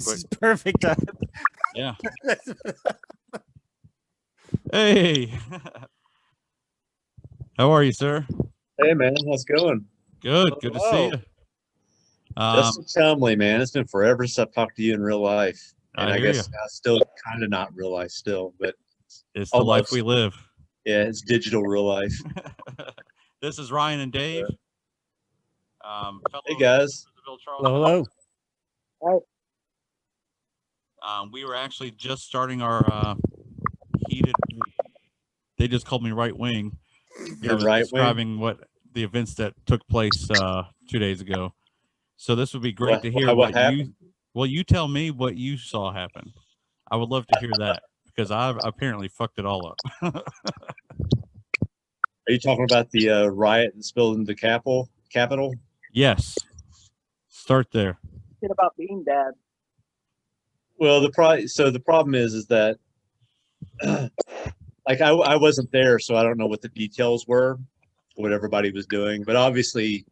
This is perfect time. Yeah. Hey. How are you, sir? Hey, man. How's it going? Good. Good to see you. Justin Chumley, man. It's been forever since I've talked to you in real life. And I guess still kind of not real life still, but it's the life we live. Yeah, it's digital real life. This is Ryan and Dave. Hey, guys. Hello. Hi. We were actually just starting our heated. They just called me right wing. You're right describing what the events that took place 2 days ago. So this would be great to hear what happened? you tell me what you saw happen. I would love to hear that because I've apparently fucked it all up. Are you talking about the riot that spilled into the Capitol? Yes. Start there. Shit about being dad. Well, the problem is that like I wasn't there, so I don't know what the details were, what everybody was doing. But obviously,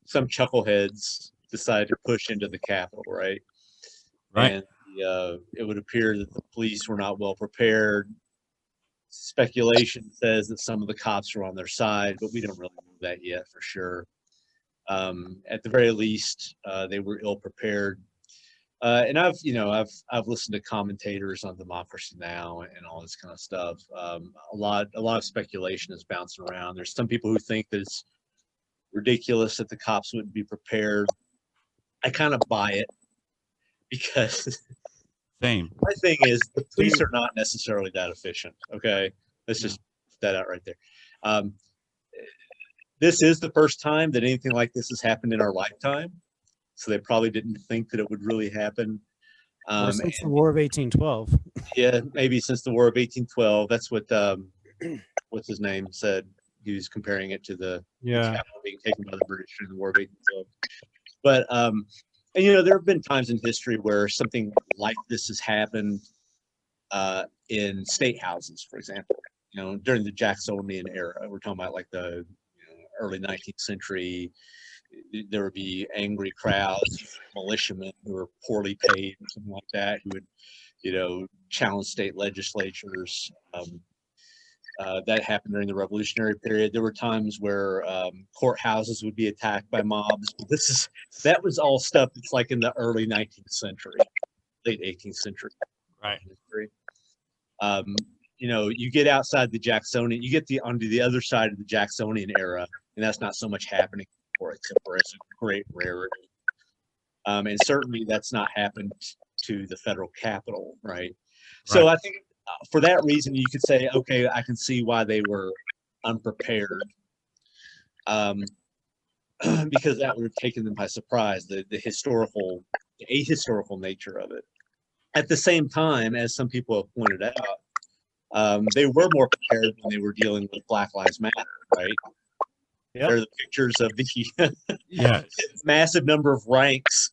some chuckleheads decided to push into the Capitol, right? Right. And it would appear that the police were not well prepared. Speculation says that some of the cops were on their side, but we don't really know that yet for sure. At the very least, they were ill prepared. And I've listened to commentators on Democracy Now! And all this kind of stuff. A lot of speculation is bouncing around. There's some people who think that it's ridiculous that the cops wouldn't be prepared. I kind of buy it because same. My thing is the police are not necessarily that efficient. Okay, let's just put that out right there. This is the first time that anything like this has happened in our lifetime, so they probably didn't think that it would really happen. Since the War of 1812. Yeah, maybe since the War of 1812. That's what what's his name said. He was comparing it to the capital being taken by the British during the War of 1812. But and there have been times in history where something like this has happened in state houses, for example. During the Jacksonian era, we're talking about like the early 19th century. There would be angry crowds, militiamen who were poorly paid or something like that, who would, challenge state legislatures. That happened during the Revolutionary period. There were times where courthouses would be attacked by mobs. But that was all stuff that's like in the early 19th century, late 18th century. Right. You get outside the Jacksonian, you get onto the other side of the Jacksonian era, and that's not so much happening for except for it's a great rarity. And certainly that's not happened to the federal Capitol, right? So I think for that reason, you could say, okay, I can see why they were unprepared, because that would have taken them by surprise, the ahistorical nature of it. At the same time, as some people have pointed out, they were more prepared when they were dealing with Black Lives Matter, right? Yep. There are the pictures of the massive number of ranks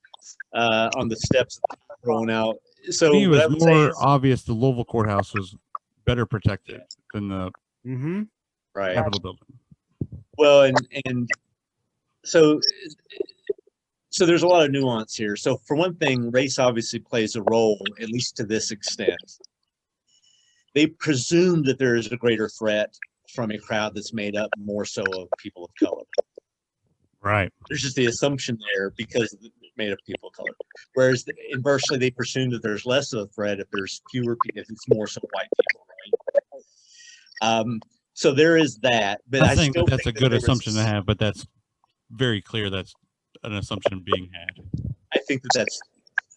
on the steps thrown out. So it was more obvious the Louisville courthouse was better protected than the Capitol building. Well, and so there's a lot of nuance here. So for one thing, race obviously plays a role, at least to this extent. They presume that there is a greater threat from a crowd that's made up more so of people of color. Right. There's just the assumption there because it's made of people of color. Whereas inversely, they presume that there's less of a threat if there's fewer people, if it's more so white people, right? So there is that. But I think that's a good assumption to have, but that's very clear that's an assumption being had. I think that's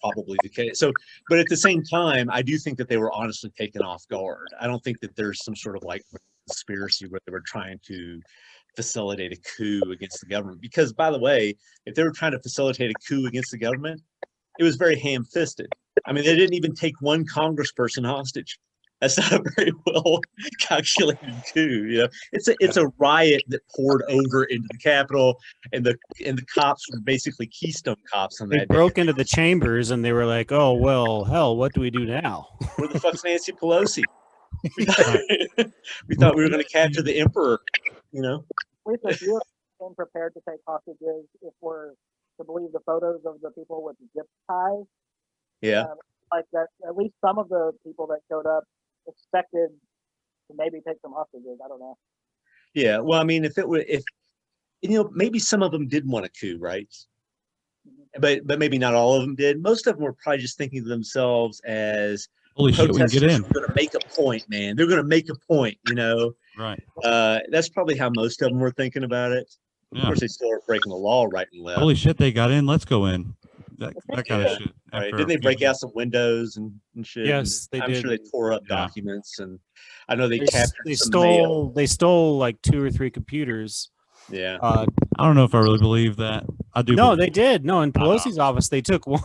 probably the case. So, but at the same time, I do think that they were honestly taken off guard. I don't think that there's some sort of like conspiracy where they were trying to facilitate a coup against the government. Because, by the way, if they were trying to facilitate a coup against the government, it was very ham-fisted. I mean, they didn't even take one congressperson hostage. That's not a very well calculated coup. It's a riot that poured over into the Capitol, and the cops were basically Keystone cops on that. They broke into the chambers, and they were like, "Oh well, hell, what do we do now? Where the fuck's Nancy Pelosi? We thought we were going to capture the emperor." If you're prepared to take hostages, if we're to believe the photos of the people with zip ties, Yeah. Like that, at least some of the people that showed up expected to maybe take some hostages. I don't know. Yeah. Well, I mean, if maybe some of them did want a coup, right? But maybe not all of them did. Most of them were probably just thinking to themselves as, holy shit, we can get in. They're going to make a point, man. They're going to make a point, Right. That's probably how most of them were thinking about it. Of course, they still are breaking the law right and left. Holy shit, they got in. Let's go in. That kind of shit. Right. Didn't they break out some windows and shit? Yes, they I'm did. sure they tore up documents, and I know they They stole like 2 or 3 computers. Yeah. I don't know if I really believe that. I do. No, they did. No, in Pelosi's office, they took 1.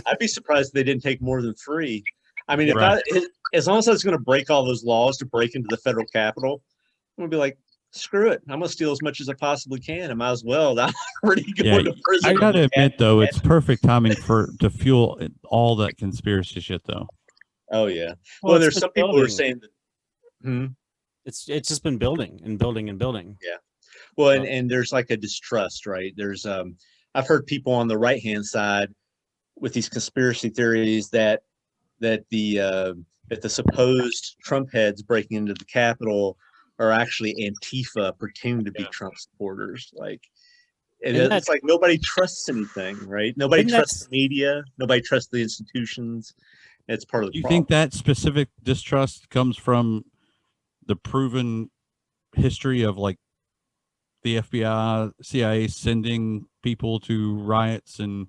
I'd be surprised if they didn't take more than 3. I mean, as long as I was going to break all those laws to break into the federal Capitol, I'm going to be like, screw it. I'm going to steal as much as I possibly can. I might as well. I'm already going to prison. I got to admit, though, it's perfect timing to fuel all that conspiracy shit, though. Oh, yeah. Well, there's some people who are saying that. It's just been building and building and building. Yeah. Well, and there's like a distrust, right? There's I've heard people on the right-hand side with these conspiracy theories that the supposed Trump heads breaking into the Capitol are actually Antifa pretending to be Trump supporters. Like, and it's like nobody trusts anything, right? Nobody trusts the media. Nobody trusts the institutions. It's part of the problem. You think that specific distrust comes from the proven history of like the FBI, CIA sending people to riots and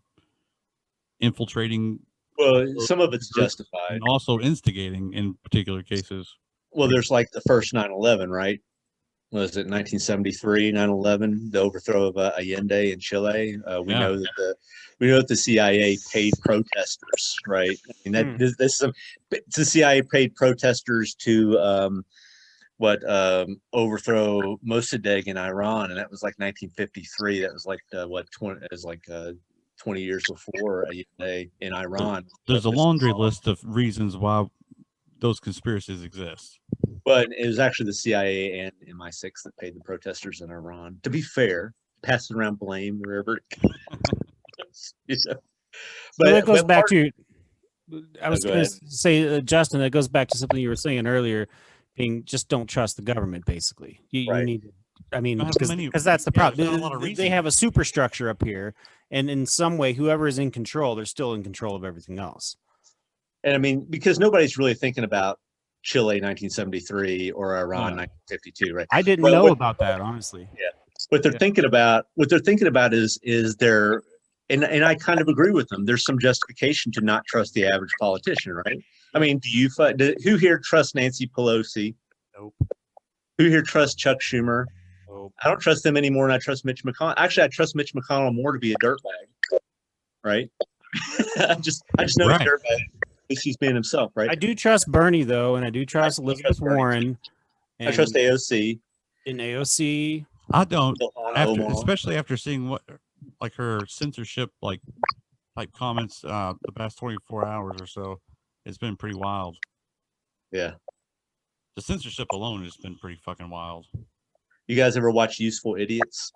infiltrating? Well, some of it's justified. And also instigating in particular cases. Well, there's like the first 9/11, right? Was it 1973, 9/11, the overthrow of Allende in Chile? We know that the CIA paid protesters, right? I mean, the CIA paid protesters to overthrow Mossadegh in Iran, and that was like 1953. That was like 20 years before in Iran. There's a laundry list of reasons why those conspiracies exist. But it was actually the CIA and MI6 that paid the protesters in Iran. To be fair, passing around blame wherever it goes. But that goes back to. I was going to say, Justin, that goes back to something you were saying earlier. Being just don't trust the government. Basically, you need. I mean, because that's the problem. They have a superstructure up here, and in some way, whoever is in control, they're still in control of everything else. And I mean, because nobody's really thinking about Chile 1973 or Iran 1952, right? I didn't know about that, honestly. Yeah. What they're thinking about is there, and I kind of agree with them. There's some justification to not trust the average politician, right? I mean, who here trusts Nancy Pelosi? Nope. Who here trusts Chuck Schumer? Nope. I don't trust them any more than I trust Mitch McConnell. Actually, I trust Mitch McConnell more to be a dirtbag, right? I just know he's a dirtbag. He's being himself, right? I do trust Bernie though, and I do trust Elizabeth Warren. I trust AOC. In AOC, I don't. Especially after seeing what, like her censorship, type comments, the past 24 hours or so, it's been pretty wild. Yeah. The censorship alone has been pretty fucking wild. You guys ever watch Useful Idiots?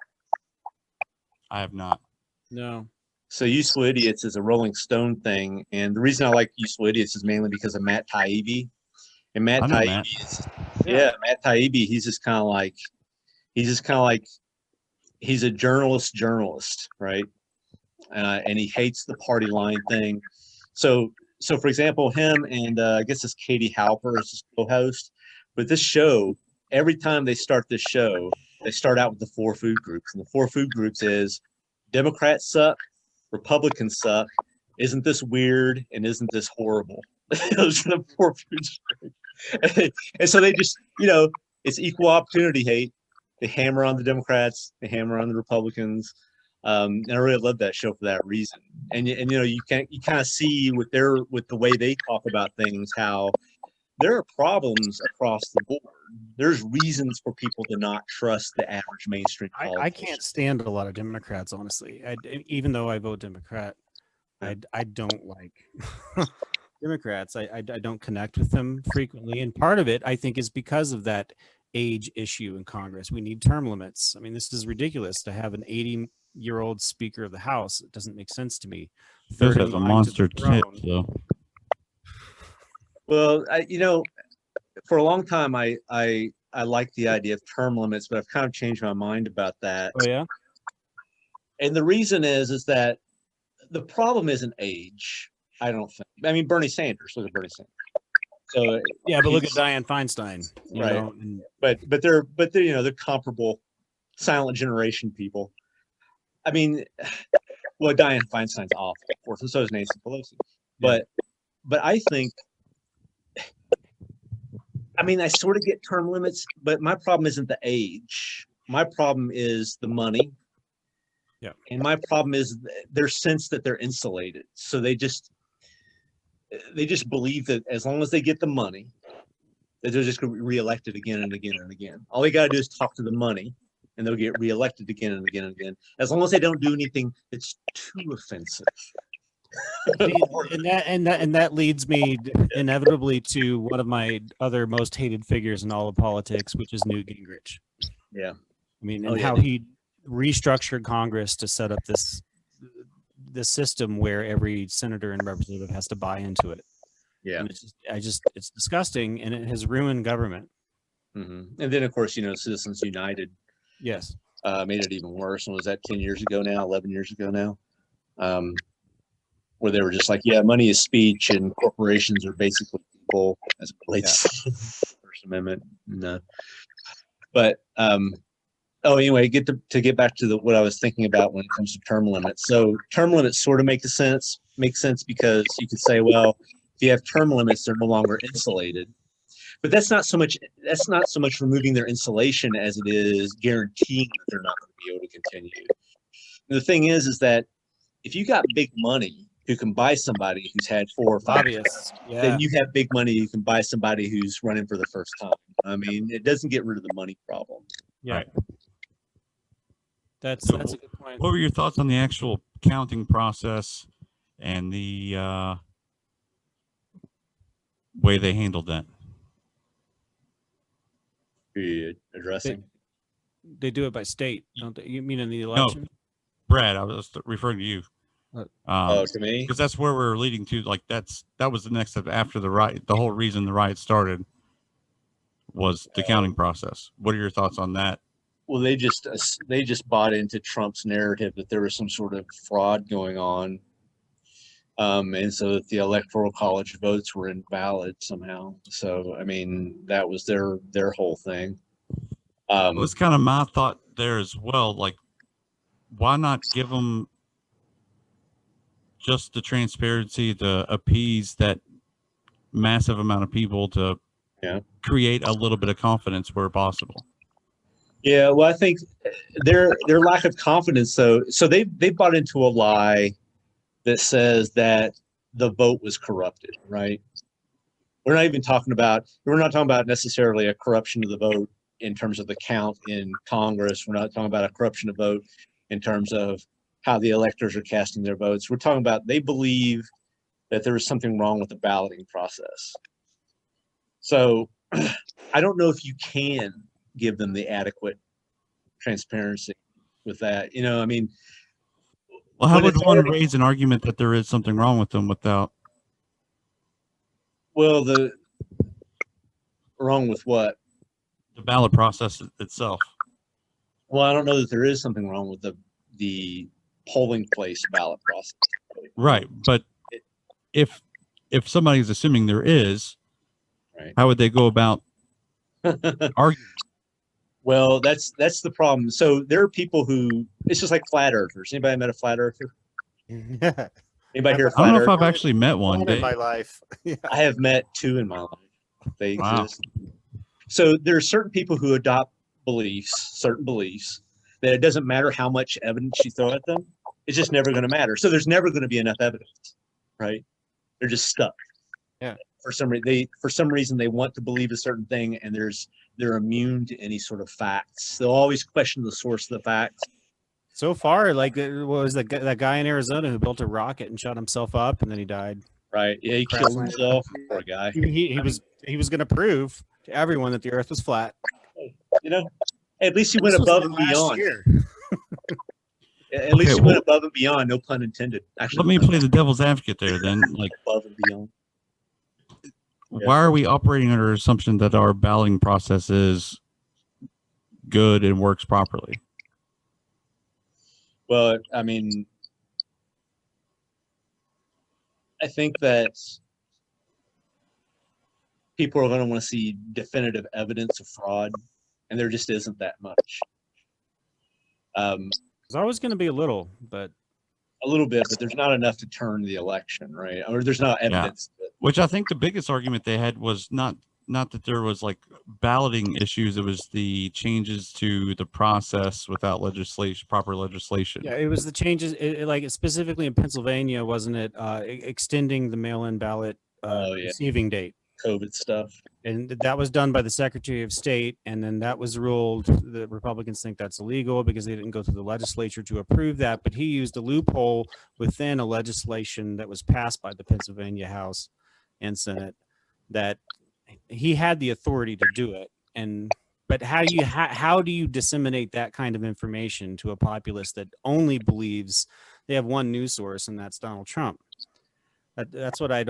I have not. No. So Useful Idiots is a Rolling Stone thing, and the reason I like Useful Idiots is mainly because of Matt Taibbi. And Matt Taibbi, he's just kind of like he's a journalist, right? And he hates the party line thing. So for example, him and I guess it's Katie Halper as his co-host. But this show, every time they start this show, they start out with the 4 food groups, and the 4 food groups is Democrats suck, Republicans suck, isn't this weird, and isn't this horrible? Those are the 4 food. And so they just, it's equal opportunity hate. They hammer on the Democrats, they hammer on the Republicans. And I really love that show for that reason. And you kind of see with the way they talk about things, how there are problems across the board. There's reasons for people to not trust the average mainstream politician. I can't stand a lot of Democrats, honestly. Even though I vote Democrat, I don't like Democrats. I don't connect with them frequently. And part of it, I think, is because of that age issue in Congress. We need term limits. I mean, this is ridiculous to have an 80-year-old Speaker of the House. It doesn't make sense to me. This has a monster tip, though. Well, for a long time, I liked the idea of term limits, but I've kind of changed my mind about that. Oh yeah. And the reason is that the problem isn't age. I don't think. I mean, Bernie Sanders. Look at Bernie Sanders. So yeah, but look at Dianne Feinstein. Right. But they're comparable silent generation people. I mean, well, Dianne Feinstein's awful, of course, and so is Nancy Pelosi. But I think, I mean, I sort of get term limits, but my problem isn't the age. My problem is the money. Yeah. And my problem is their sense that they're insulated. So they just believe that as long as they get the money, that they're just going to be reelected again and again and again. All they got to do is talk to the money, and they'll get reelected again and again and again. As long as they don't do anything that's too offensive. and that leads me inevitably to one of my other most hated figures in all of politics, which is Newt Gingrich. Yeah. I mean, and how he restructured Congress to set up this system where every senator and representative has to buy into it. Yeah. And it's disgusting, and it has ruined government. Mm-hmm. And then, of course, Citizens United. Yes. Made it even worse. And was that 10 years ago now, 11 years ago now? Where they were just like, yeah, money is speech, and corporations are basically people as it relates to the First Amendment. No. But anyway, to get back to what I was thinking about when it comes to term limits. So term limits sort of make sense because you could say, well, if you have term limits, they're no longer insulated. But that's not so much removing their insulation as it is guaranteeing that they're not going to be able to continue. And the thing is that if you got big money who can buy somebody who's had 4 or 5 Obvious. Yeah. then you have big money you can buy somebody who's running for the first time. I mean, it doesn't get rid of the money problem. Yeah. Right. That's a good point. What were your thoughts on the actual counting process and the way they handled that? Addressing? They do it by state, don't they? You mean in the election? No, Brad, I was referring to you. To me? Because that's where we're leading to. Like that was the next step after the riot. The whole reason the riot started was the counting process. What are your thoughts on that? Well, they just bought into Trump's narrative that there was some sort of fraud going on, and so that the Electoral College votes were invalid somehow. So, I mean, that was their whole thing. It was kind of my thought there as well. Like, why not give them just the transparency to appease that massive amount of people to create a little bit of confidence where possible? Yeah, well, I think their lack of confidence, so they bought into a lie that says that the vote was corrupted, right? We're not talking about necessarily a corruption of the vote in terms of the count in Congress. We're not talking about a corruption of vote in terms of how the electors are casting their votes. We're talking about they believe that there is something wrong with the balloting process. So I don't know if you can give them the adequate transparency with that. I mean, well, how would one raise an argument that there is something wrong with them without? Well, wrong with what? The ballot process itself. Well, I don't know that there is something wrong with the polling place ballot process. Right, but if somebody's assuming there is, right, how would they go about arguing? Well, that's the problem. So there are people who, it's just like flat earthers. Anybody met a flat earther? Anybody here? I don't know if I've actually met one in my life. Yeah. I have met 2 in my life. They exist. Wow. So there are certain people who adopt certain beliefs, that it doesn't matter how much evidence you throw at them, it's just never going to matter. So there's never going to be enough evidence, right? They're just stuck. Yeah. For some reason they want to believe a certain thing, and they're immune to any sort of facts. They'll always question the source of the facts. So far, like, what was that guy in Arizona who built a rocket and shot himself up, and then he died? Right. Yeah, he killed himself. Poor guy. He was going to prove to everyone that the Earth was flat. At least he went above and beyond. at least you went above and beyond. No pun intended. Actually, let me play the devil's advocate there. Then, like above and beyond. Why are we operating under assumption that our balloting process is good and works properly? Well, I mean, I think that people are going to want to see definitive evidence of fraud, and there just isn't that much. There's always going to be a little bit, but there's not enough to turn the election, right? Or there's not evidence. Yeah. Which I think the biggest argument they had was not that there was like balloting issues. It was the changes to the process without proper legislation. Yeah, it was the changes, like specifically in Pennsylvania, wasn't it? Extending the mail-in ballot receiving date. COVID stuff. And that was done by the Secretary of State, and then that was ruled. The Republicans think that's illegal because they didn't go through the legislature to approve that. But he used a loophole within a legislation that was passed by the Pennsylvania House and Senate that he had the authority to do it. But how do you disseminate that kind of information to a populace that only believes they have one news source, and that's Donald Trump? That's what I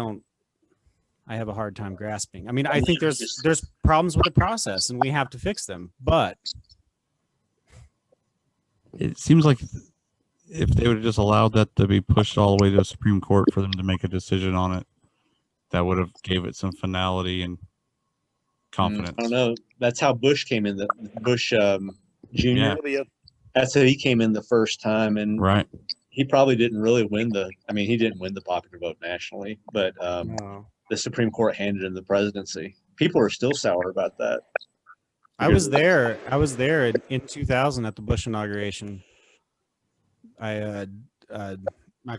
have a hard time grasping. I mean, I think there's problems with the process and we have to fix them, but it seems like if they would have just allowed that to be pushed all the way to the Supreme Court for them to make a decision on it, that would have gave it some finality and confidence. I don't know. That's how Bush came in. The Bush Jr. Yeah. That's how he came in the first time, and right. He probably didn't really win he didn't win the popular vote nationally, but no. The Supreme Court handed him the presidency. People are still sour about that. I was there in 2000 at the Bush inauguration. My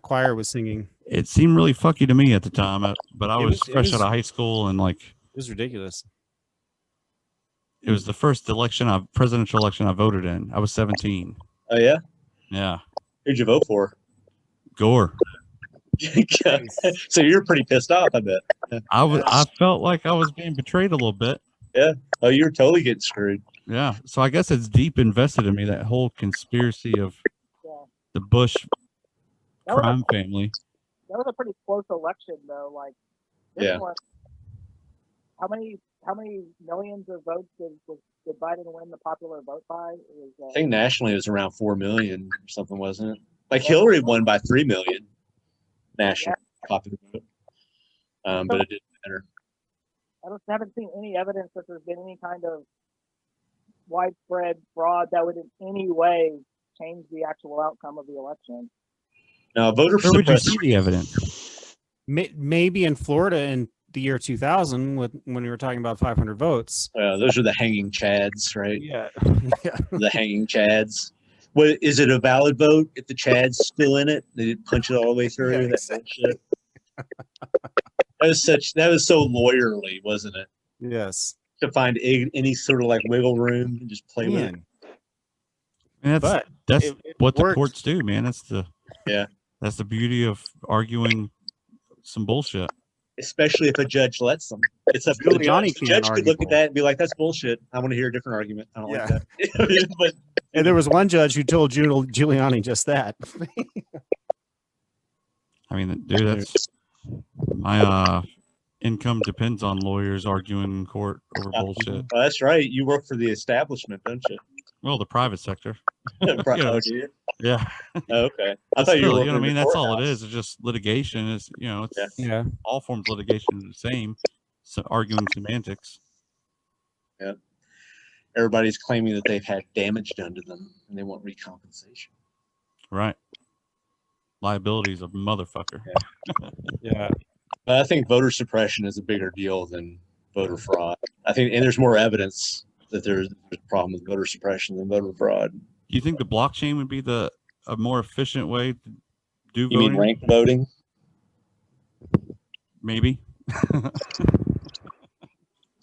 choir was singing. It seemed really fucky to me at the time, but I was fresh out of high school, and like it was ridiculous. It was the first presidential election I voted in. I was 17. Oh yeah? Yeah. Who'd you vote for? Gore. So you're pretty pissed off, I bet. I felt like I was being betrayed a little bit. Yeah. Oh, you're totally getting screwed. Yeah. So I guess it's deep invested in me, that whole conspiracy of the Bush crime family. That was a pretty close election, though. Like, this one, how many millions of votes did Biden win the popular vote by? I think nationally it was around 4 million or something, wasn't it? Like Hillary won by 3 million national popular vote, but it didn't matter. I haven't seen any evidence that there's been any kind of widespread fraud that would in any way change the actual outcome of the election. No, voter suppression. Where would you see the evidence? Maybe in Florida in the year 2000 when we were talking about 500 votes. Those are the hanging chads, right? Yeah. The hanging chads. What is it, a valid vote if the chad's still in it? They didn't punch it all the way through. Yeah, exactly. That was so lawyerly, wasn't it? Yes. To find any sort of like wiggle room and just play with it. And that's what the courts do, man. That's the beauty of arguing some bullshit. Especially if a judge lets them. It's a Giuliani. The judge could look at that and be like, "That's bullshit. I want to hear a different argument. I don't like that." And there was one judge who told Giuliani just that. I mean, dude, that's my income depends on lawyers arguing in court over bullshit. Oh, that's right. You work for the establishment, don't you? Well, the private sector. Oh, do you? Yeah. Oh, okay. I thought you were. You know what I mean? That's all it is. It's just litigation. It's all forms of litigation are the same. So arguing semantics. Yeah. Everybody's claiming that they've had damage done to them and they want recompensation. Right. Liability is a motherfucker. Yeah. But I think voter suppression is a bigger deal than voter fraud. I think, and there's more evidence that there's a problem with voter suppression than voter fraud. Do you think the blockchain would be a more efficient way to do voting? You mean ranked voting? Maybe.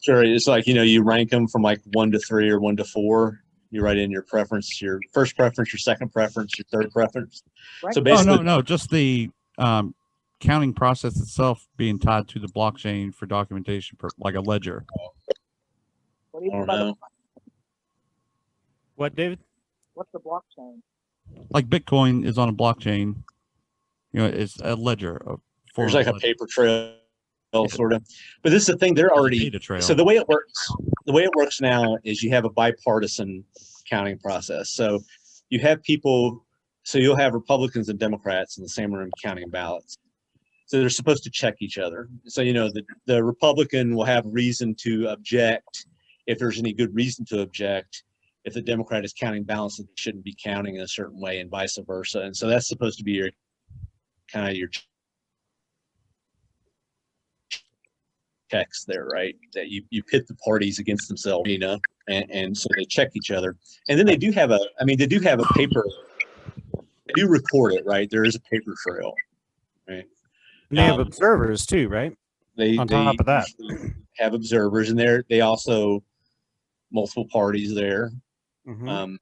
Sure. It's like, you rank them from like 1 to 3 or 1 to 4. You write in your preference, your first preference, your second preference, your third preference. Right. So basically, no, just the counting process itself being tied to the blockchain for documentation, like a ledger. What do you think about what, David? What's the blockchain? like Bitcoin is on a blockchain. You know, it's a ledger. There's like a paper trail, sort of. But this is the thing; they're already. So the way it works now is you have a bipartisan counting process. So you have people. So you'll have Republicans and Democrats in the same room counting ballots. So they're supposed to check each other. So the Republican will have reason to object if there's any good reason to object. If the Democrat is counting ballots that they shouldn't be counting in a certain way, and vice versa. And so that's supposed to be your kind of your checks there, right? That you pit the parties against themselves, and so they check each other. And then they do have a paper. They do record it, right? There is a paper trail, right? And they have observers too, right? On top of that, have observers, and they also multiple parties there. Mm-hmm.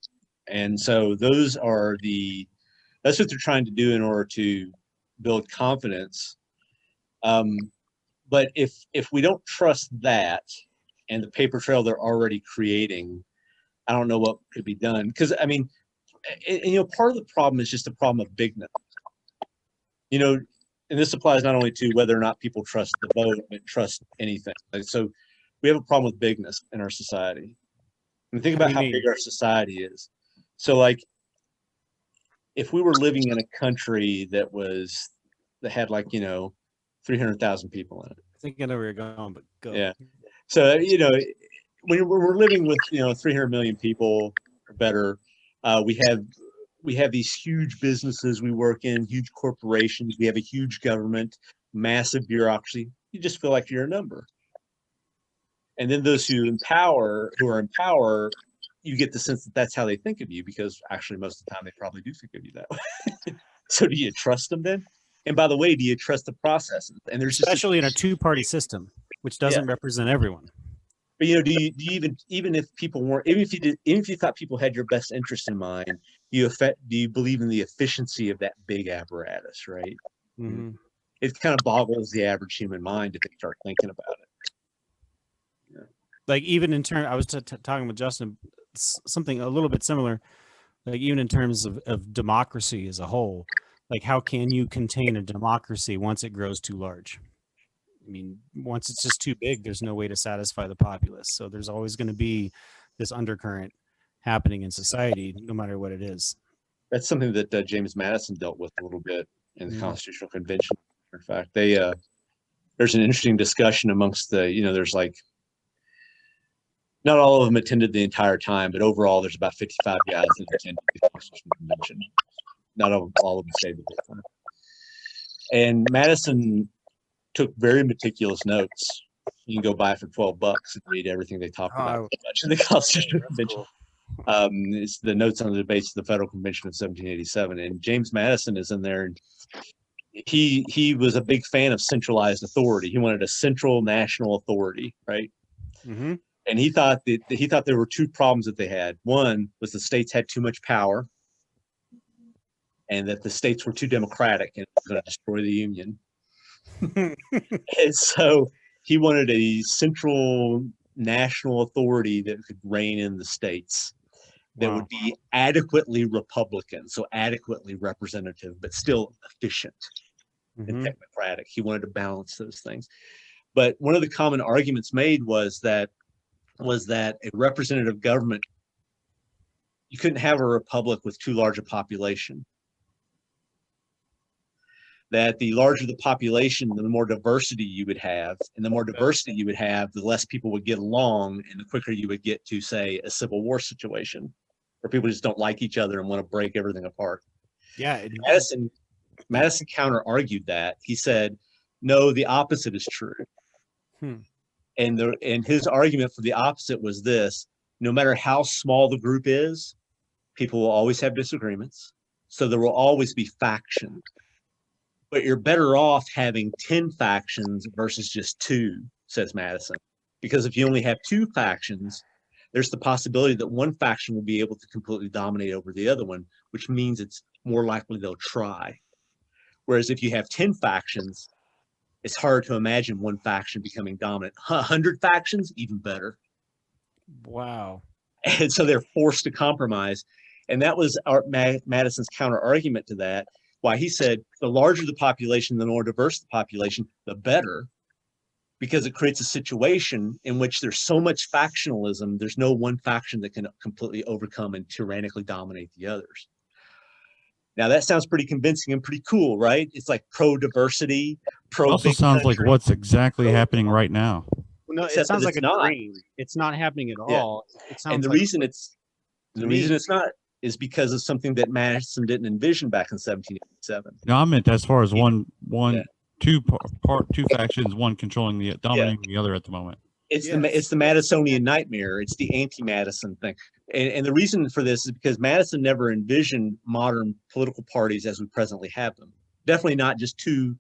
And so that's what they're trying to do in order to build confidence. But if we don't trust that and the paper trail they're already creating, I don't know what could be done. Because I mean, part of the problem is just the problem of bigness. And this applies not only to whether or not people trust the vote, but trust anything. So we have a problem with bigness in our society. And think about how big our society is. So like, if we were living in a country that had 300,000 people in it. I think I know where you're going, but go. Yeah. So, when we're living with, 300 million people or better, we have these huge businesses we work in, huge corporations. We have a huge government, massive bureaucracy. You just feel like you're a number. And then those who are in power, you get the sense that that's how they think of you, because actually most of the time they probably do think of you that way. So do you trust them then? And by the way, do you trust the processes? And there's especially in a two-party system, which doesn't represent everyone. But do you even if people weren't, even if you thought people had your best interest in mind, do you believe in the efficiency of that big apparatus, right? Mm-hmm. It kind of boggles the average human mind if they start thinking about it. Yeah. Like even in terms, I was talking with Justin, something a little bit similar. Like even in terms of democracy as a whole, like how can you contain a democracy once it grows too large? I mean, once it's just too big, there's no way to satisfy the populace. So there's always going to be this undercurrent happening in society, no matter what it is. That's something that James Madison dealt with a little bit in the Constitutional Convention. In fact, there's an interesting discussion amongst there's like, not all of them attended the entire time, but overall there's about 55 guys that attended the Constitutional Convention. Not all of them stayed the whole time. And Madison took very meticulous notes. You can go buy for $12 and read everything they talked about in the Constitutional Convention. Cool. It's the notes on the debates of the Federal Convention of 1787. And James Madison is in there. And he was a big fan of centralized authority. He wanted a central national authority, right? Mm-hmm. And he thought there were two problems that they had. One was the states had too much power, and that the states were too democratic and it was going to destroy the Union. And so he wanted a central national authority that could reign in the states that would be adequately Republican, so adequately representative, but still efficient and technocratic. He wanted to balance those things. But one of the common arguments made was that a representative government, you couldn't have a republic with too large a population. That the larger the population, the more diversity you would have, and the more diversity you would have, the less people would get along, and the quicker you would get to, say, a civil war situation where people just don't like each other and want to break everything apart. Yeah. Madison counter-argued that. He said, no, the opposite is true. And his argument for the opposite was this: no matter how small the group is, people will always have disagreements. So there will always be factions. But you're better off having 10 factions versus just 2, says Madison. Because if you only have 2 factions, there's the possibility that one faction will be able to completely dominate over the other one, which means it's more likely they'll try. Whereas if you have 10 factions, it's hard to imagine one faction becoming dominant. 100 factions, even better. Wow. And so they're forced to compromise. And that was Madison's counter argument to that. Why he said the larger the population, the more diverse the population, the better, because it creates a situation in which there's so much factionalism. There's no one faction that can completely overcome and tyrannically dominate the others. Now that sounds pretty convincing and pretty cool, right? It's like pro-diversity, pro. Also sounds like what's exactly happening right now. No, it sounds like a dream. It's not happening at all. It sounds and the reason it's not is because of something that Madison didn't envision back in 1787. No, I meant as far as two factions, one controlling the dominating the other at the moment. It's the Madisonian nightmare. It's the anti-Madison thing. And the reason for this is because Madison never envisioned modern political parties as we presently have them. Definitely not just two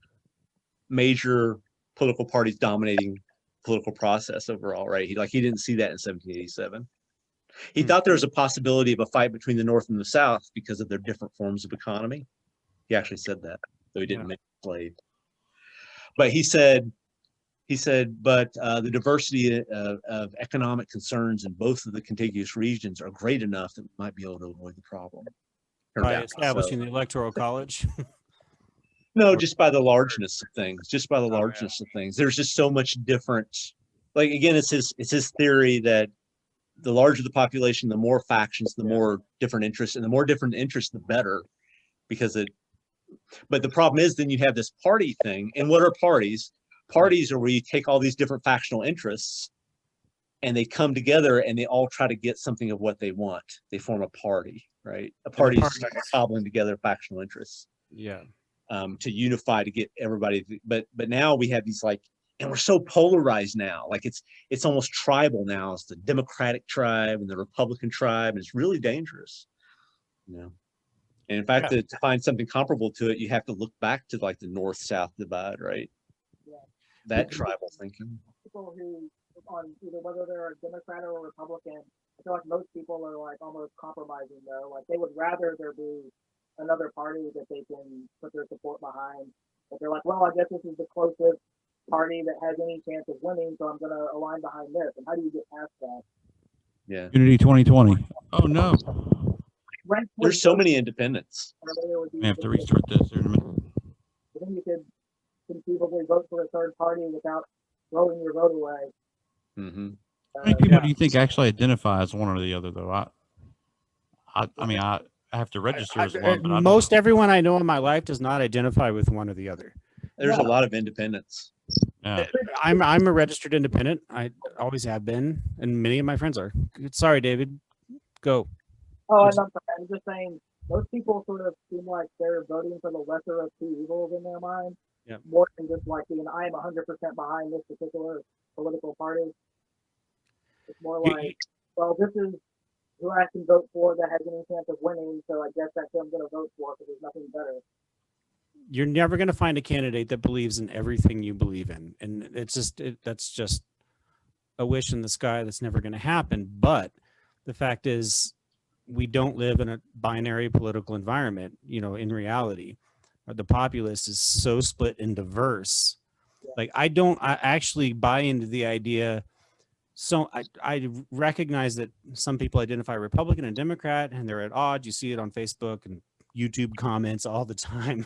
major political parties dominating political process overall, right? He didn't see that in 1787. He thought there was a possibility of a fight between the North and the South because of their different forms of economy. He actually said that, though he didn't make a slave. But he said, but the diversity of economic concerns in both of the contiguous regions are great enough that we might be able to avoid the problem. By establishing the Electoral College? No, just by the largeness of things. There's just so much different. Like again, it's his theory that the larger the population, the more factions, the more different interests, and the more different interests, the better. But the problem is, then you have this party thing. And what are parties? Parties are where you take all these different factional interests and they come together and they all try to get something of what they want. They form a party, right? A party is cobbling together factional interests. Yeah. To unify, to get everybody. But now we have these and we're so polarized now. Like it's almost tribal now. It's the Democratic tribe and the Republican tribe. And it's really dangerous, And in fact, to find something comparable to it, you have to look back to the North-South divide, right? Yeah. That tribal thinking. People who, on either whether they're a Democrat or a Republican, I feel like most people are almost compromising though. Like they would rather there be another party that they can put their support behind. But they're like, well, I guess this is the closest party that has any chance of winning, so I'm going to align behind this. And how do you get past that? Yeah. Unity 2020. Oh no. There's so many independents. We have to restart this here in a minute. Then you could conceivably vote for a third party without throwing your vote away. Mm-hmm. How many people do you think actually identify as one or the other, though? I have to register as one. But most everyone I know in my life does not identify with one or the other. There's a lot of independents. Yeah. I'm a registered independent. I always have been, and many of my friends are. Sorry, David. Go. Oh, I'm just saying, most people sort of seem like they're voting for the lesser of two evils in their mind. Yeah. More than just being, I am 100% behind this particular political party. It's more like, well, this is who I can vote for that has any chance of winning, so I guess that's who I'm going to vote for because there's nothing better. You're never going to find a candidate that believes in everything you believe in. And that's just a wish in the sky that's never going to happen. But the fact is, we don't live in a binary political environment, in reality. The populace is so split and diverse. Like, I actually buy into the idea. So I recognize that some people identify Republican and Democrat, and they're at odds. You see it on Facebook and YouTube comments all the time,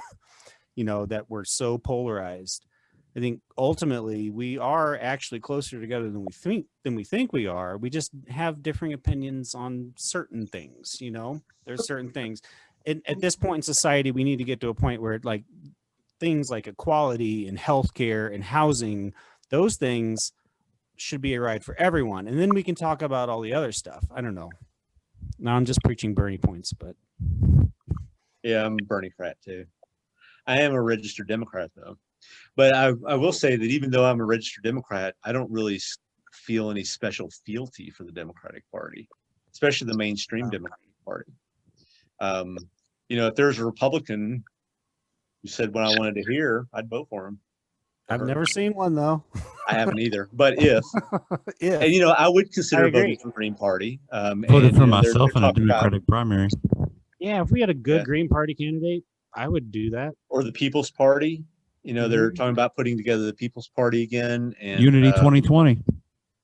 that we're so polarized. I think ultimately we are actually closer together than we think we are. We just have differing opinions on certain things, There's certain things. At this point in society, we need to get to a point where things like equality and healthcare and housing, those things should be a right for everyone. And then we can talk about all the other stuff. I don't know. Now I'm just preaching Bernie points, but. Yeah, I'm a Bernie crat too. I am a registered Democrat though. But I will say that even though I'm a registered Democrat, I don't really feel any special fealty for the Democratic Party, especially the mainstream Democratic Party. If there's a Republican who said what I wanted to hear, I'd vote for him. I've never seen one though. I haven't either. But if and I would consider voting for Green Party. Voted for myself in a Democratic primary. Yeah, if we had a good Green Party candidate, I would do that. Or the People's Party. They're talking about putting together the People's Party again. And Unity 2020.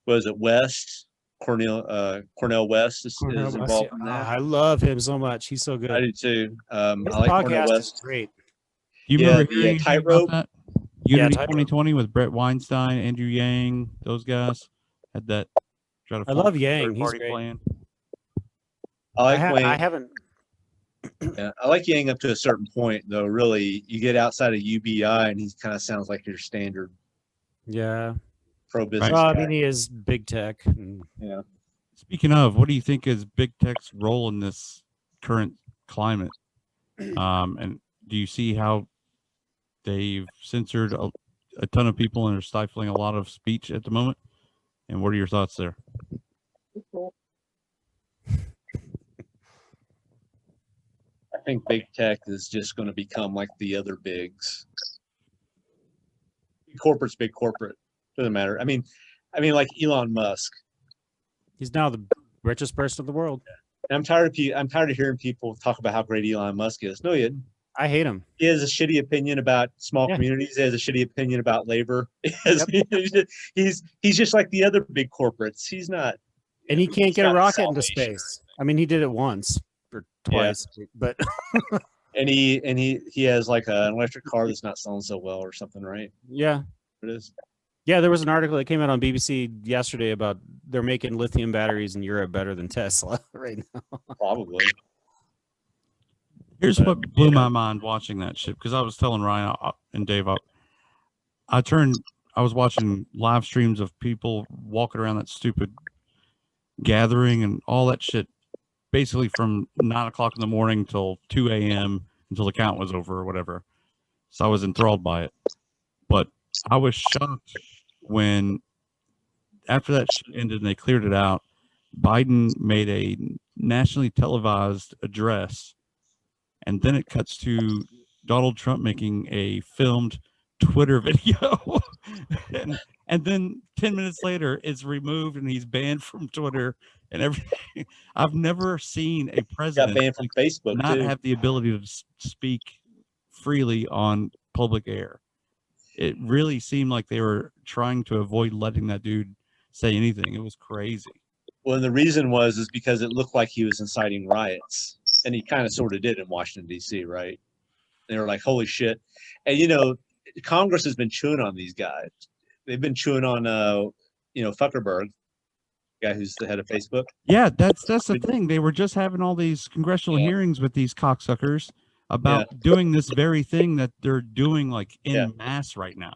Was it West, Cornell West is involved in that. I love him so much. He's so good. I do too. I His like Cornell podcast West. is great. Do you remember hearing anything Tightrope? about that? Unity Tightrope. 2020 with Brett Weinstein, Andrew Yang, those guys had that. I love Yang. He's great. Plan. I like Wayne. I haven't. Yeah, I like Yang up to a certain point, though. Really, you get outside of UBI, and he kind of sounds like your standard pro-business Well, I guy. mean, he is big tech. Yeah. Speaking of, what do you think is big tech's role in this current climate? And do you see how they've censored a ton of people and are stifling a lot of speech at the moment? And what are your thoughts there? Cool. I think big tech is just going to become like the other bigs. Big corporate's big corporate. Doesn't matter. I mean, like Elon Musk. He's now the richest person in the world. And I'm tired of hearing people talk about how great Elon Musk is. No, he isn't. I hate him. He has a shitty opinion about small communities. He has a shitty opinion about labor. He's just like the other big corporates. He's not. And he can't get a rocket into space. I mean, he did it once or twice, but and he has like an electric car that's not selling so well or something, right? Yeah, it is. Yeah, there was an article that came out on BBC yesterday about they're making lithium batteries in Europe better than Tesla right now. Probably. Here's what blew my mind watching that shit, because I was telling Ryan and Dave, I was watching live streams of people walking around that stupid gathering and all that shit, basically from 9 o'clock in the morning till 2 a.m. until the count was over or whatever. So I was enthralled by it. But I was shocked when, after that shit ended and they cleared it out, Biden made a nationally televised address, and then it cuts to Donald Trump making a filmed Twitter video. and then 10 minutes later, it's removed and he's banned from Twitter and everything. I've never seen a president got banned from Facebook not too. have the ability to speak freely on public air. It really seemed like they were trying to avoid letting that dude say anything. It was crazy. Well, and the reason is because it looked like he was inciting riots, and he kind of sort of did in Washington, D.C., right? They were like, holy shit. And, Congress has been chewing on these guys. They've been chewing on, Zuckerberg, guy who's the head of Facebook. Yeah, that's the thing. They were just having all these congressional hearings with these cocksuckers about doing this very thing that they're doing like en masse right now.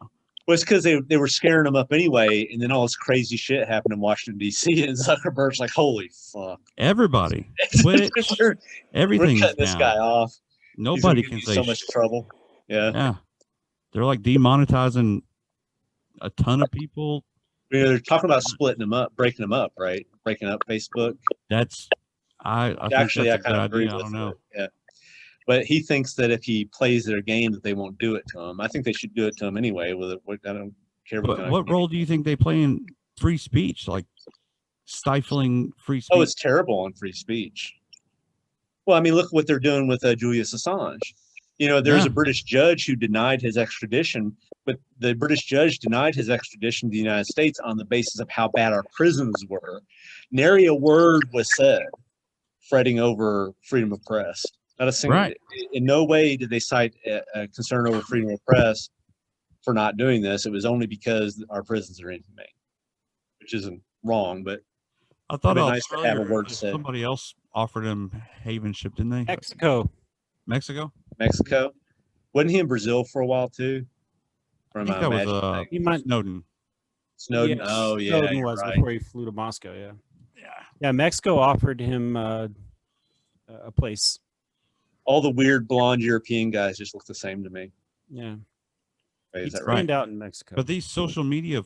Well, it's because they were scaring them up anyway, and then all this crazy shit happened in Washington, D.C., and Zuckerberg's like, holy fuck. Everybody. Twitch, everything's we're cutting this guy off. Nobody can say so much trouble. Yeah. They're like demonetizing a ton of people. They're talking about splitting them up, breaking them up, right? Breaking up Facebook. That's I Actually, think that's I kind of agree idea. with I don't know. it. Yeah. But he thinks that if he plays their game, that they won't do it to him. I think they should do it to him anyway. I don't care. What role do you think they play in free speech? Like stifling free speech? Oh, it's terrible on free speech. Well, I mean, look what they're doing with Julius Assange. There's a British judge who denied his extradition, but the British judge denied his extradition to the United States on the basis of how bad our prisons were. Nary a word was said fretting over freedom of press. Not a single. Right. In no way did they cite a concern over freedom of press for not doing this. It was only because our prisons are inhumane, which isn't wrong, but I thought it was nice to have a word said. Somebody else offered him havenship, didn't they? Mexico. Wasn't he in Brazil for a while too? I think that was Snowden. Snowden. Snowden was right. before he flew to Moscow. Yeah. Mexico offered him a place. All the weird blonde European guys just look the same to me. Yeah. Is that right? Out in Mexico. But these social media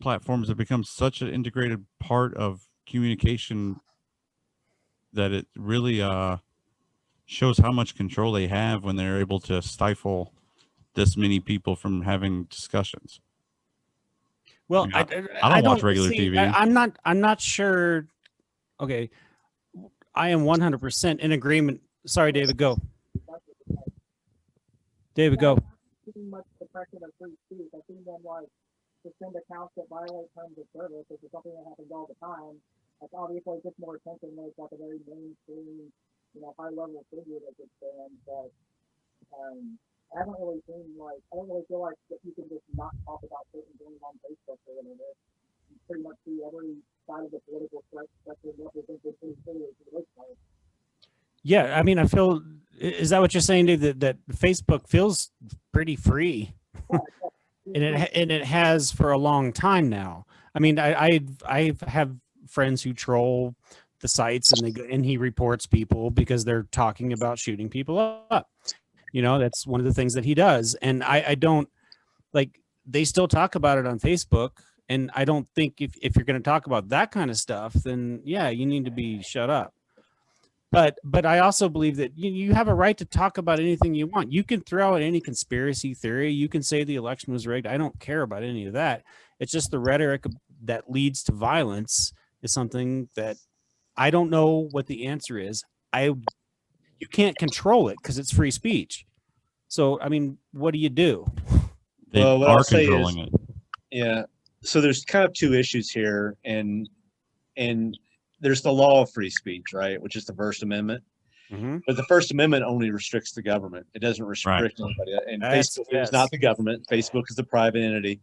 platforms have become such an integrated part of communication that it really shows how much control they have when they're able to stifle this many people from having discussions. Well, I don't watch regular TV. I'm not sure. Okay. I am 100% in agreement. Sorry, David, go. David, go. Pretty much suppression of free speech. I think that suspend accounts that violate terms of service, which is something that happens all the time. That's obviously just more attention when it's like a very mainstream, high level figure that gets banned. But I haven't really seen I don't really feel like that you can just not talk about certain things on Facebook or whatever. You pretty much see every side of the political spectrum represented pretty clearly to the most part. Yeah, I mean, I feel, is that what you're saying, dude? That Facebook feels pretty free, and it has for a long time now. I mean, I have friends who troll the sites, and he reports people because they're talking about shooting people up. That's one of the things that he does, and I don't they still talk about it on Facebook, and I don't think if you're going to talk about that kind of stuff, then yeah, you need to be shut up. But I also believe that you have a right to talk about anything you want. You can throw out any conspiracy theory. You can say the election was rigged. I don't care about any of that. It's just the rhetoric that leads to violence is something that I don't know what the answer is. You can't control it because it's free speech. So, I mean, what do you do? They what are I'll say controlling is, it. Yeah. So there's kind of two issues here, and there's the law of free speech, right, which is the First Amendment. Mm-hmm. But the First Amendment only restricts the government. It doesn't restrict anybody. And Facebook is not the government. Facebook is a private entity.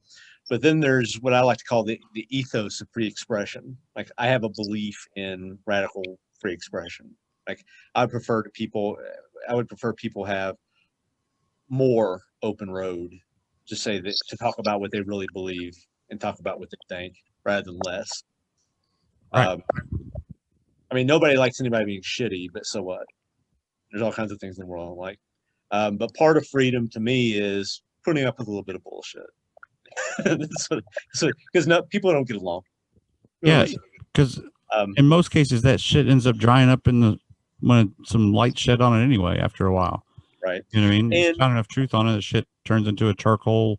But then there's what I like to call the ethos of free expression. Like, I have a belief in radical free expression. Like, I would prefer people have more open road to say that, to talk about what they really believe and talk about what they think rather than less. Right. I mean, nobody likes anybody being shitty, but so what? There's all kinds of things in the world I like. But part of freedom to me is putting up with a little bit of bullshit. Because people don't get along. Yeah, because in most cases that shit ends up drying up when some light shed on it anyway after a while. Right. You know what I mean? There's not enough truth on it. The shit turns into a charcoal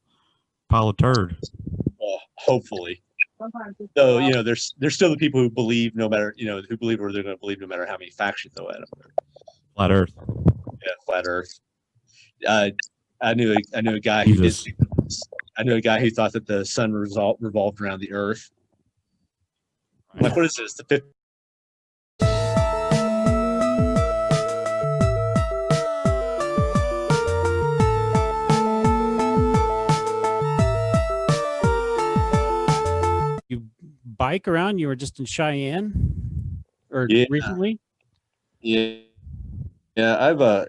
pile of turd. Hopefully. So there's still the people who believe who believe or they're going to believe no matter how many facts you throw at them. Flat Earth. Yeah, flat Earth. I knew a guy who did. I knew a guy who thought that the sun revolved around the Earth. Right. Like, what is this? The fifth. You bike around? You were just in Cheyenne, or recently? Yeah, I've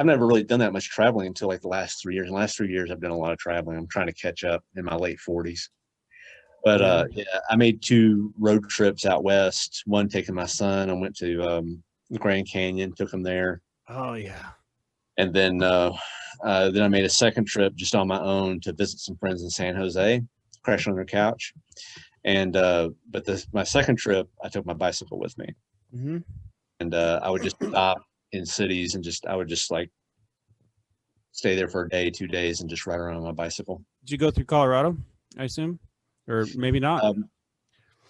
never really done that much traveling until like the last 3 years. In the last 3 years, I've done a lot of traveling. I'm trying to catch up in my late 40s. But I made 2 road trips out west. One taking my son. I went to the Grand Canyon, took him there. Oh yeah. And then I made a second trip just on my own to visit some friends in San Jose, crash on their couch. And but my second trip, I took my bicycle with me. Mm-hmm. And I would just stop in cities and I would just like stay there for a day, 2 days, and just ride around on my bicycle. Did you go through Colorado, I assume? Or maybe not?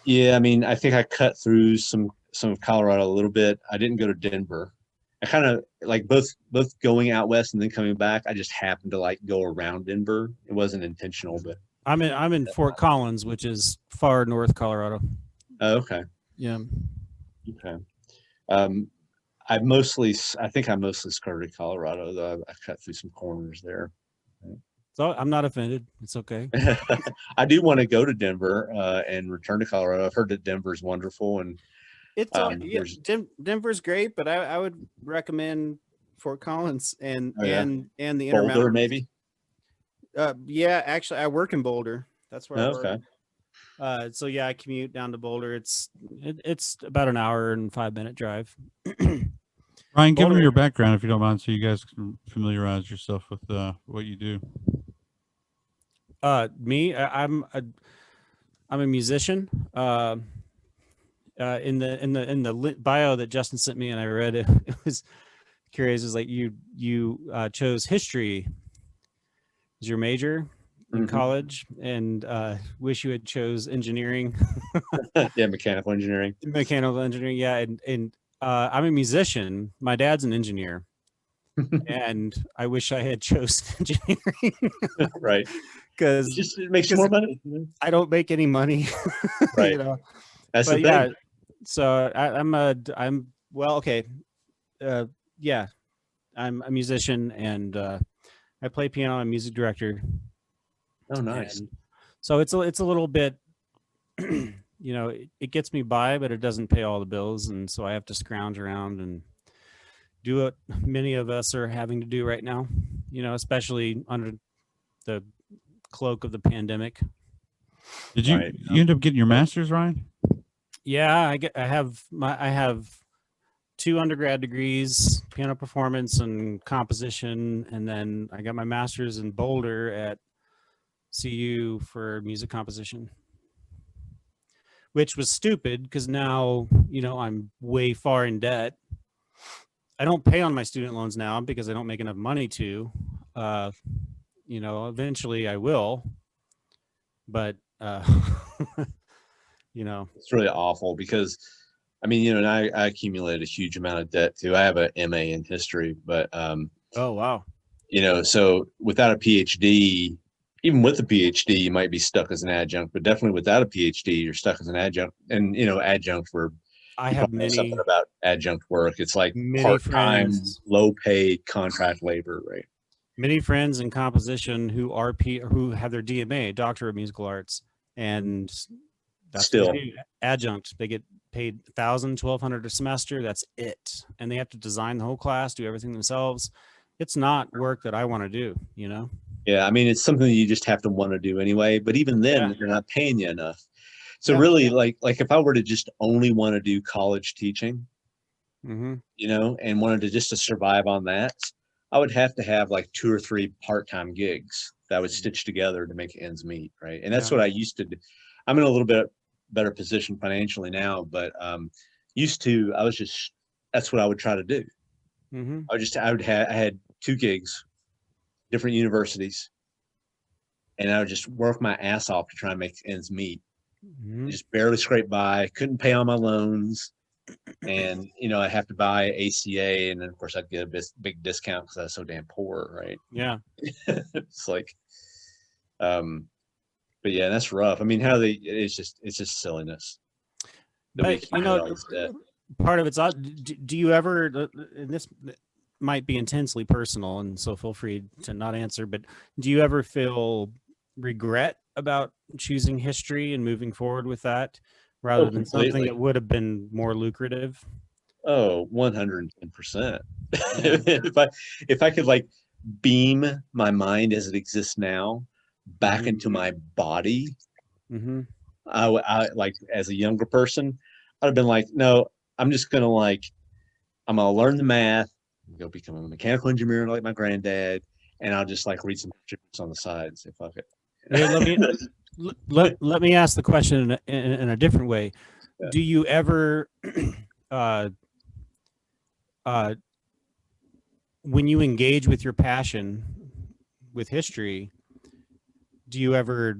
Yeah, I mean, I think I cut through some of Colorado a little bit. I didn't go to Denver. I kind of like both going out west and then coming back. I just happened to like go around Denver. It wasn't intentional, but I'm in Fort Collins, which is far north Colorado. Oh, okay. Yeah. Okay. I mostly skirted Colorado, though. I cut through some corners there. So I'm not offended. It's okay. I do want to go to Denver and return to Colorado. I've heard that Denver's wonderful, and it's Denver's great, but I would recommend Fort Collins and the Intermountain. Boulder, maybe. Yeah, actually, I work in Boulder. That's where I work. Okay. So yeah, I commute down to Boulder. It's about an hour and 5-minute drive. Ryan, give them your background if you don't mind, so you guys can familiarize yourself with what you do. Me, I'm a musician. In the bio that Justin sent me and I read it, it was curious. It was like you chose history as your major in college, and wish you had chose engineering. Yeah, mechanical engineering. Yeah, and I'm a musician. My dad's an engineer. And I wish I had chosen engineering. Right. Because it makes more money. I don't make any money. Right. You know. That's but the yeah, thing. so I'm well, okay. Yeah, I'm a musician, and I play piano. I'm a music director. Oh, nice. And so it's a little bit, you know, it gets me by, but it doesn't pay all the bills, and so I have to scrounge around and do what many of us are having to do right now. You know, especially under the cloak of the pandemic. Did you you end up getting your master's, Ryan? Yeah, I have 2 undergrad degrees, piano performance and composition, and then I got my master's in Boulder at CU for music composition, which was stupid because now, you know, I'm way far in debt. I don't pay on my student loans now because I don't make enough money to. You know, eventually I will, but you know, it's really awful because, I mean, you know, and I accumulated a huge amount of debt too. I have a MA in history, but oh wow, you know, so without a PhD, even with a PhD, you might be stuck as an adjunct, but definitely without a PhD, you're stuck as an adjunct. And you know, adjunct for I have many something about adjunct work. It's like many part-time, friends, low-paid contract labor, right? Many friends in composition who are who have their DMA, Doctor of Musical Arts, and that's still adjunct. They get paid $1,000, $1,200 a semester. That's it, and they have to design the whole class, do everything themselves. It's not work that I want to do, you know. Yeah, I mean, it's something that you just have to want to do anyway. But even then, they're not paying you enough. So really, like if I were to just only want to do college teaching, you know, and wanted to just to survive on that, I would have to have like 2 or 3 part-time gigs that I would stitch together to make ends meet, right? And that's what I used to do. I'm in a little bit better position financially now, but used to, that's what I would try to do. I had 2 gigs, different universities, and I would just work my ass off to try and make ends meet. Just barely scrape by, couldn't pay all my loans. And, you know, I have to buy ACA, and then of course I'd get a big discount because I was so damn poor, right? Yeah. It's like, but yeah, that's rough. I mean, it's just silliness. But you know, part of it's do you ever, and this might be intensely personal, and so feel free to not answer, but do you ever feel regret about choosing history and moving forward with that rather than something that would have been more lucrative? Oh, 110%. If I could like beam my mind as it exists now back into my body, I like as a younger person, I'd have been like, no, I'm gonna learn the math, go become a mechanical engineer like my granddad, and I'll just like read some scripts on the side and say fuck it. Let me ask the question in a different way. Yeah. Do you ever when you engage with your passion with history, do you ever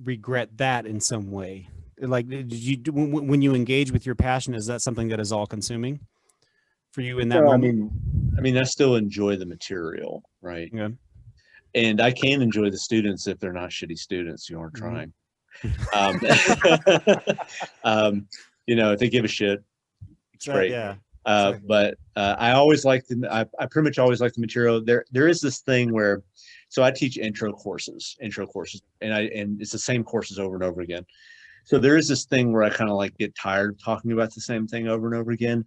regret that in some way? Like, when you engage with your passion, is that something that is all consuming for you in that moment? I mean, I still enjoy the material, right? Yeah. And I can enjoy the students if they're not shitty students who aren't trying. You know, if they give a shit, it's great. Yeah. But I always like I pretty much always like the material. There is this thing where, so I teach intro courses, and it's the same courses over and over again. So there is this thing where I kind of like get tired of talking about the same thing over and over again.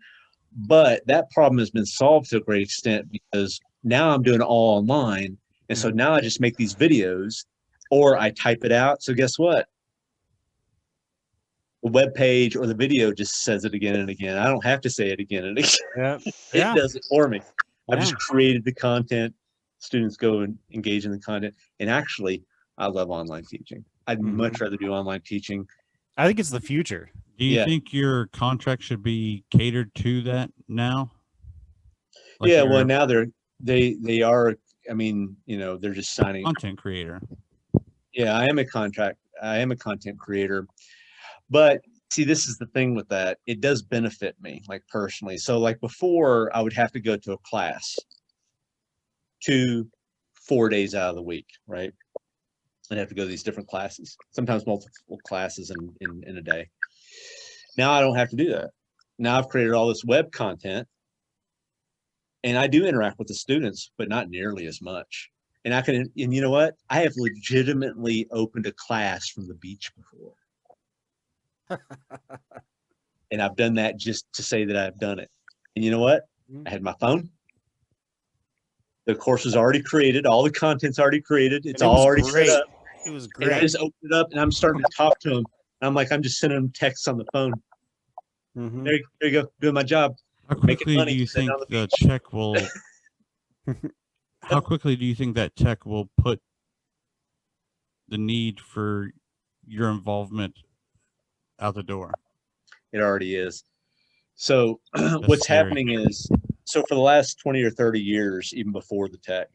But that problem has been solved to a great extent because now I'm doing it all online. And so now I just make these videos or I type it out. So guess what? The web page or the video just says it again and again. I don't have to say it again and again. It does it for me. I've just created the content. Students go and engage in the content. And actually, I love online teaching. I'd much rather do online teaching. I think it's the future. Do you think your contract should be catered to that now? Like well, now they are. I mean, you know, they're just signing content creator. Yeah, I am a content creator, but see, this is the thing with that. It does benefit me, like personally. So like before, I would have to go to a class 4 days out of the week, right? I'd have to go to these different classes, sometimes multiple classes in a day. Now I don't have to do that. Now I've created all this web content, and I do interact with the students, but not nearly as much. And and you know what? I have legitimately opened a class from the beach before. And I've done that just to say that I've done it. And you know what? I had my phone. The course was already created. All the content's already created. It's all already set up. It was great. And I just opened it up and I'm starting to talk to them. I'm like, I'm just sending them texts on the phone. There you go, doing my job. How quickly do you think the tech will? How quickly do you think that tech will put the need for your involvement out the door? It already is. So what's happening is, so for the last 20 or 30 years, even before the tech,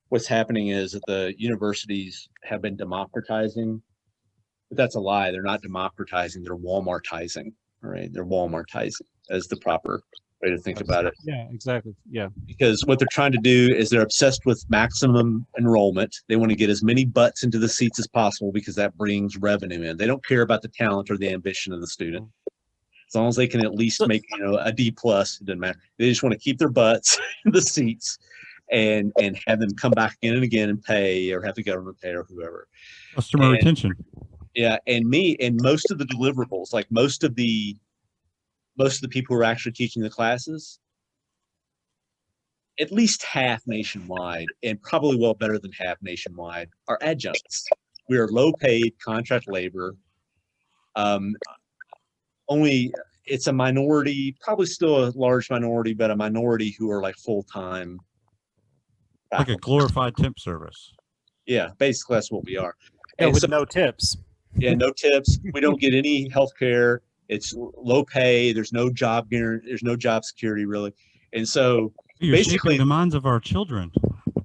what's happening is that the universities have been democratizing, but that's a lie. They're not democratizing, they're Walmartizing, all right? They're Walmartizing as the proper way to think about it. Yeah, exactly. Yeah. Because what they're trying to do is they're obsessed with maximum enrollment. They want to get as many butts into the seats as possible because that brings revenue in. They don't care about the talent or the ambition of the student. As long as they can at least make, a D+, it doesn't matter. They just want to keep their butts in the seats and have them come back again and again and pay, or have the government pay, or whoever. Customer retention. Yeah, and most of the deliverables, like most of the people who are actually teaching the classes, at least half nationwide, and probably well better than half nationwide, are adjuncts. We are low paid contract labor. Only it's a minority, probably still a large minority, but a minority who are like full-time. Like a glorified temp service. Yeah, basically that's what we are. Yeah, and with no tips. Yeah, no tips. We don't get any health care. It's low pay. There's no job guarantee. There's no job security really. And so you're basically the minds of our children.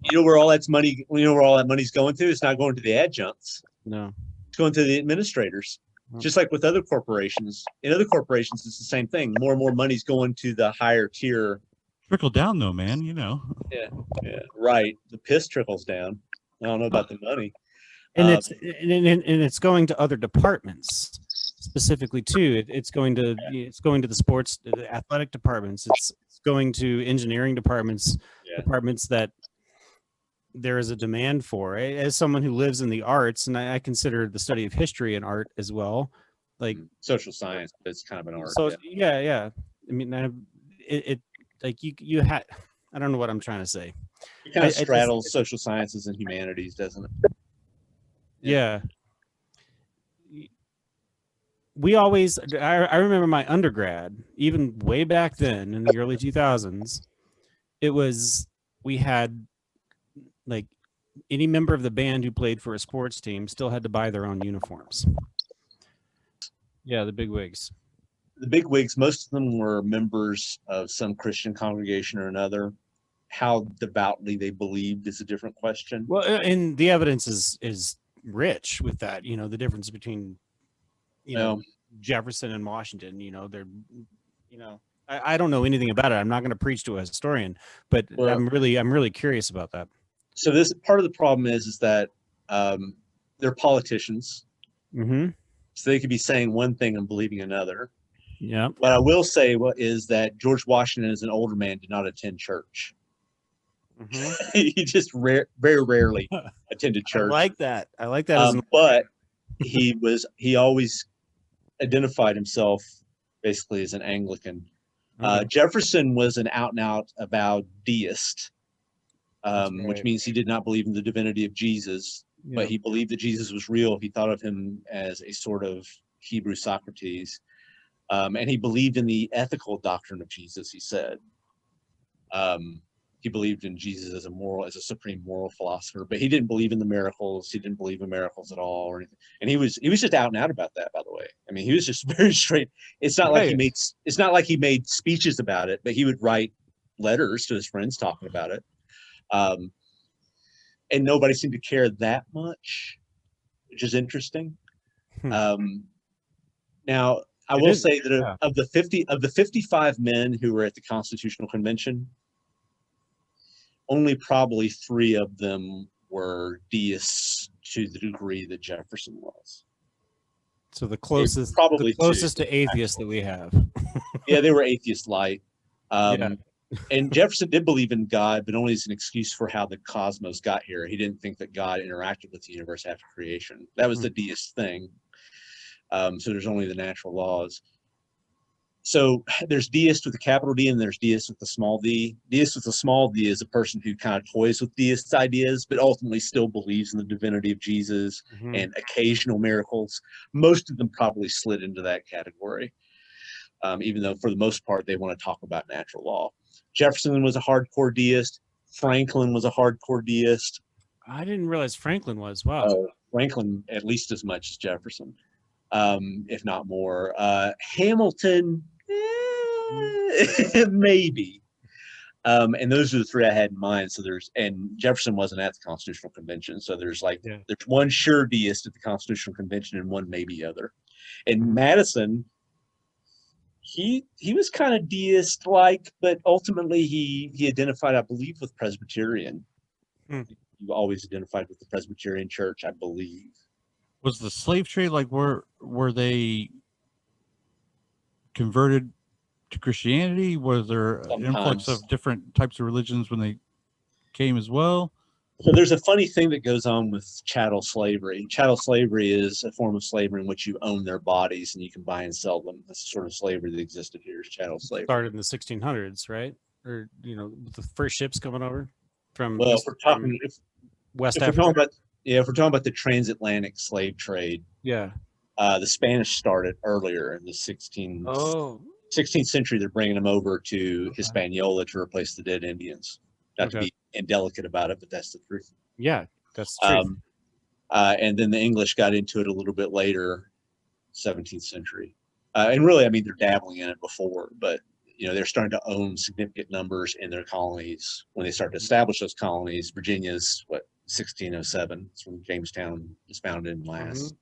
You know where all that's money, where all that money's going to? It's not going to the adjuncts. No. It's going to the administrators. Just like with other corporations. In other corporations, it's the same thing. More and more money's going to the higher tier. Trickle down though, man, Yeah, right. The piss trickles down. I don't know about the money. And it's going to other departments specifically too. It's going to the sports, the athletic departments. It's going to engineering departments, departments that there is a demand for. As someone who lives in the arts, and I consider the study of history an art as well, like social science, but it's kind of an art. So yeah. I mean, it like you had. I don't know what I'm trying to say. It kind of straddles social sciences and humanities, doesn't it? Yeah. We always, I remember my undergrad, even way back then in the early 2000s, we had like any member of the band who played for a sports team still had to buy their own uniforms. Yeah, the bigwigs. The bigwigs, most of them were members of some Christian congregation or another. How devoutly they believed is a different question. Well, and the evidence is rich with that. The difference between, Jefferson and Washington. I don't know anything about it. I'm not going to preach to a historian, but I'm really curious about that. So this part of the problem is that they're politicians. Mm-hmm. So they could be saying one thing and believing another. Yeah. What I will say is that George Washington, as an older man, did not attend church. Mm-hmm. He just very rarely attended church. I like that. But he always identified himself basically as an Anglican. Okay. Jefferson was an out and out avowed deist, which means he did not believe in the divinity of Jesus, but he believed that Jesus was real. He thought of him as a sort of Hebrew Socrates. And he believed in the ethical doctrine of Jesus, he said. He believed in Jesus as a supreme moral philosopher, but he didn't believe in the miracles. He didn't believe in miracles at all or anything. And he was just out and out about that, by the way. I mean, he was just very straight. It's not like he made speeches about it, but he would write letters to his friends talking about it. And nobody seemed to care that much, which is interesting. Now, I will say that of the 55 men who were at the Constitutional Convention, only probably 3 of them were deists to the degree that Jefferson was. So the closest to atheist that we have. Yeah, they were atheist light. And Jefferson did believe in God, but only as an excuse for how the cosmos got here. He didn't think that God interacted with the universe after creation. That was the deist thing. So there's only the natural laws. So there's deist with a capital D and there's deist with a small d. Deist with a small d is a person who kind of toys with deist ideas, but ultimately still believes in the divinity of Jesus and occasional miracles. Most of them probably slid into that category, even though for the most part they want to talk about natural law. Jefferson was a hardcore deist. Franklin was a hardcore deist. I didn't realize Franklin was. Wow. Franklin at least as much as Jefferson, if not more. Hamilton, maybe. And those are the 3 I had in mind. So and Jefferson wasn't at the Constitutional Convention. So there's one sure deist at the Constitutional Convention and one maybe other. And Madison, he was kind of deist-like, but ultimately he identified, I believe, with Presbyterian. You always identified with the Presbyterian Church, I believe. Was the slave trade like were they converted to Christianity? Was there an influx of different types of religions when they came as well? So there's a funny thing that goes on with chattel slavery. Chattel slavery is a form of slavery in which you own their bodies and you can buy and sell them. That's the sort of slavery that existed here is chattel slavery. Started in the 1600s, right? Or, with the first ships coming over from West Africa. If we're talking about the transatlantic slave trade, the Spanish started earlier in the 16th century. They're bringing them over to Hispaniola to replace the dead Indians. Not to be indelicate about it, but that's the truth. Yeah, that's the truth. And then the English got into it a little bit later, 17th century. And really, I mean, they're dabbling in it before, but they're starting to own significant numbers in their colonies. When they start to establish those colonies, Virginia's 1607. It's when Jamestown was founded and last.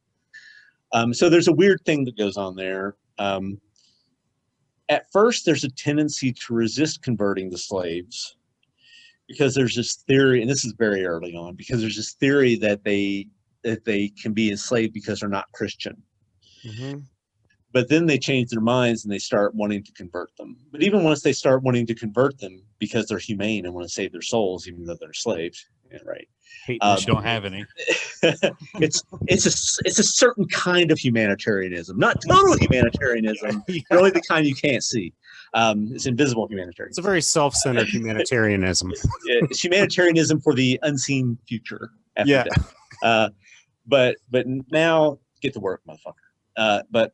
So there's a weird thing that goes on there. At first, there's a tendency to resist converting the slaves because there's this theory, and this is very early on, because there's this theory that they can be enslaved because they're not Christian. But then they change their minds and they start wanting to convert them. But even once they start wanting to convert them because they're humane and want to save their souls, even though they're slaves, right? You don't have any. It's a certain kind of humanitarianism, not total humanitarianism, but only the kind you can't see. It's invisible humanitarianism. It's a very self-centered humanitarianism. It's humanitarianism for the unseen future. After death. But now get to work, motherfucker. But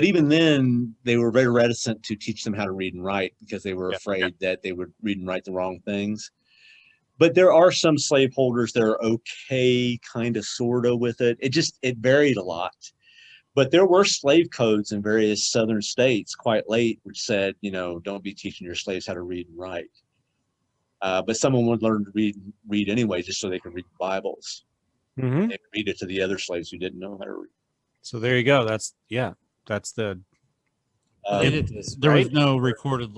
even then they were very reticent to teach them how to read and write because they were afraid that they would read and write the wrong things. But there are some slaveholders that are okay, kind of, sort of with it. It varied a lot. But there were slave codes in various southern states quite late, which said, don't be teaching your slaves how to read and write. But someone would learn to read anyway, just so they could read the Bibles. They would read it to the other slaves who didn't know how to read. So there you go. That's the. There was no recorded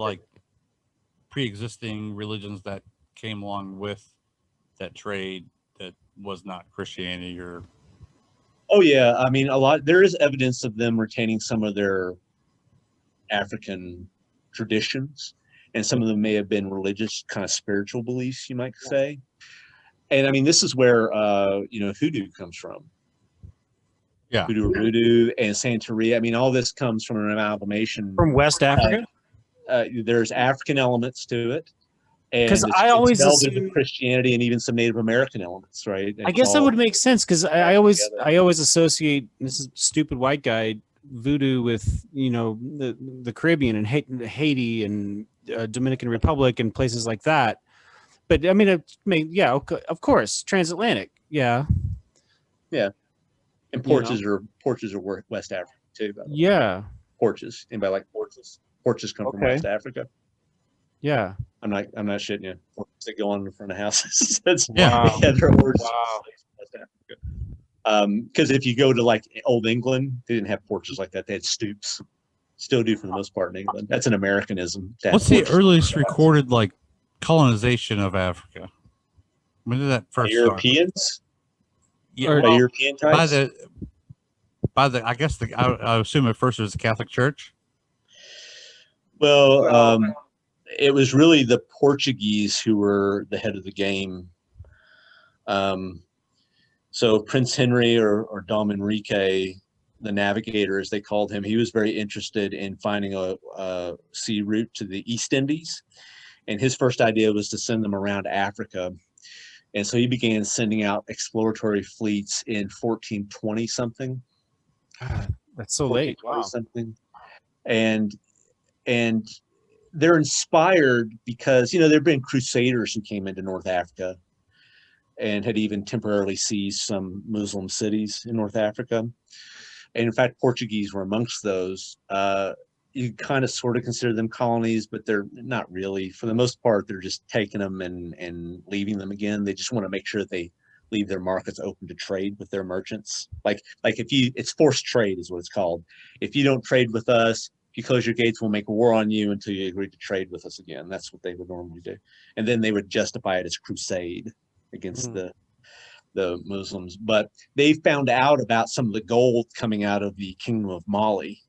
pre-existing religions that came along with that trade that was not Christianity or. Oh yeah, I mean there is evidence of them retaining some of their African traditions, and some of them may have been religious, kind of spiritual beliefs, you might say. And I mean, this is where hoodoo comes from. Yeah, hoodoo and Santeria. I mean, all this comes from an amalgamation from West Africa. There's African elements to it. Because I always assumed with Christianity and even some Native American elements, right? And I guess that would make sense because I always associate this is stupid white guy voodoo with the Caribbean and Haiti and Dominican Republic and places like that. But I mean, of course, transatlantic, yeah. And porches are West Africa too. By the way. Yeah, porches. Anybody like porches? Porches come from West Africa. Yeah, I'm not shitting you. They go on in front of houses. Wow. They're origins. Wow. West Africa. Because if you go to like old England, they didn't have porches like that. They had stoops. Still do for the most part in England. That's an Americanism. What's the earliest recorded like colonization of Africa? When did that first start? Europeans? Yeah, by European types? By the I guess I assume at first it was the Catholic Church. Well, it was really the Portuguese who were the head of the game. So Prince Henry or Dom Enrique, the navigator, as they called him, he was very interested in finding a sea route to the East Indies. And his first idea was to send them around Africa. And so he began sending out exploratory fleets in 1420 something. That's so late. Wow. Something. And they're inspired because, there have been crusaders who came into North Africa and had even temporarily seized some Muslim cities in North Africa. And in fact, Portuguese were amongst those. You kind of sort of consider them colonies, but they're not really. For the most part, they're just taking them and leaving them again. They just want to make sure that they leave their markets open to trade with their merchants. Like it's forced trade is what it's called. If you don't trade with us, if you close your gates, we'll make war on you until you agree to trade with us again. That's what they would normally do. And then they would justify it as crusade against the Muslims. But they found out about some of the gold coming out of the Kingdom of Mali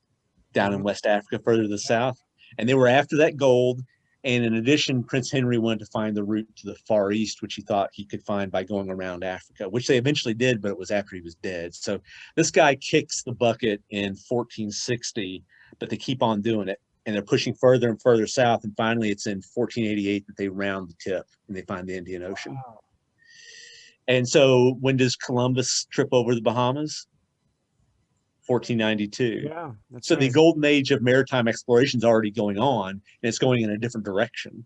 down in West Africa, further to the south. And they were after that gold. And in addition, Prince Henry wanted to find the route to the Far East, which he thought he could find by going around Africa, which they eventually did, but it was after he was dead. So this guy kicks the bucket in 1460, but they keep on doing it. And they're pushing further and further south. And finally, it's in 1488 that they round the tip and they find the Indian Ocean. Wow. And so when does Columbus trip over the Bahamas? 1492. Yeah. So right. The golden age of maritime exploration is already going on, and it's going in a different direction.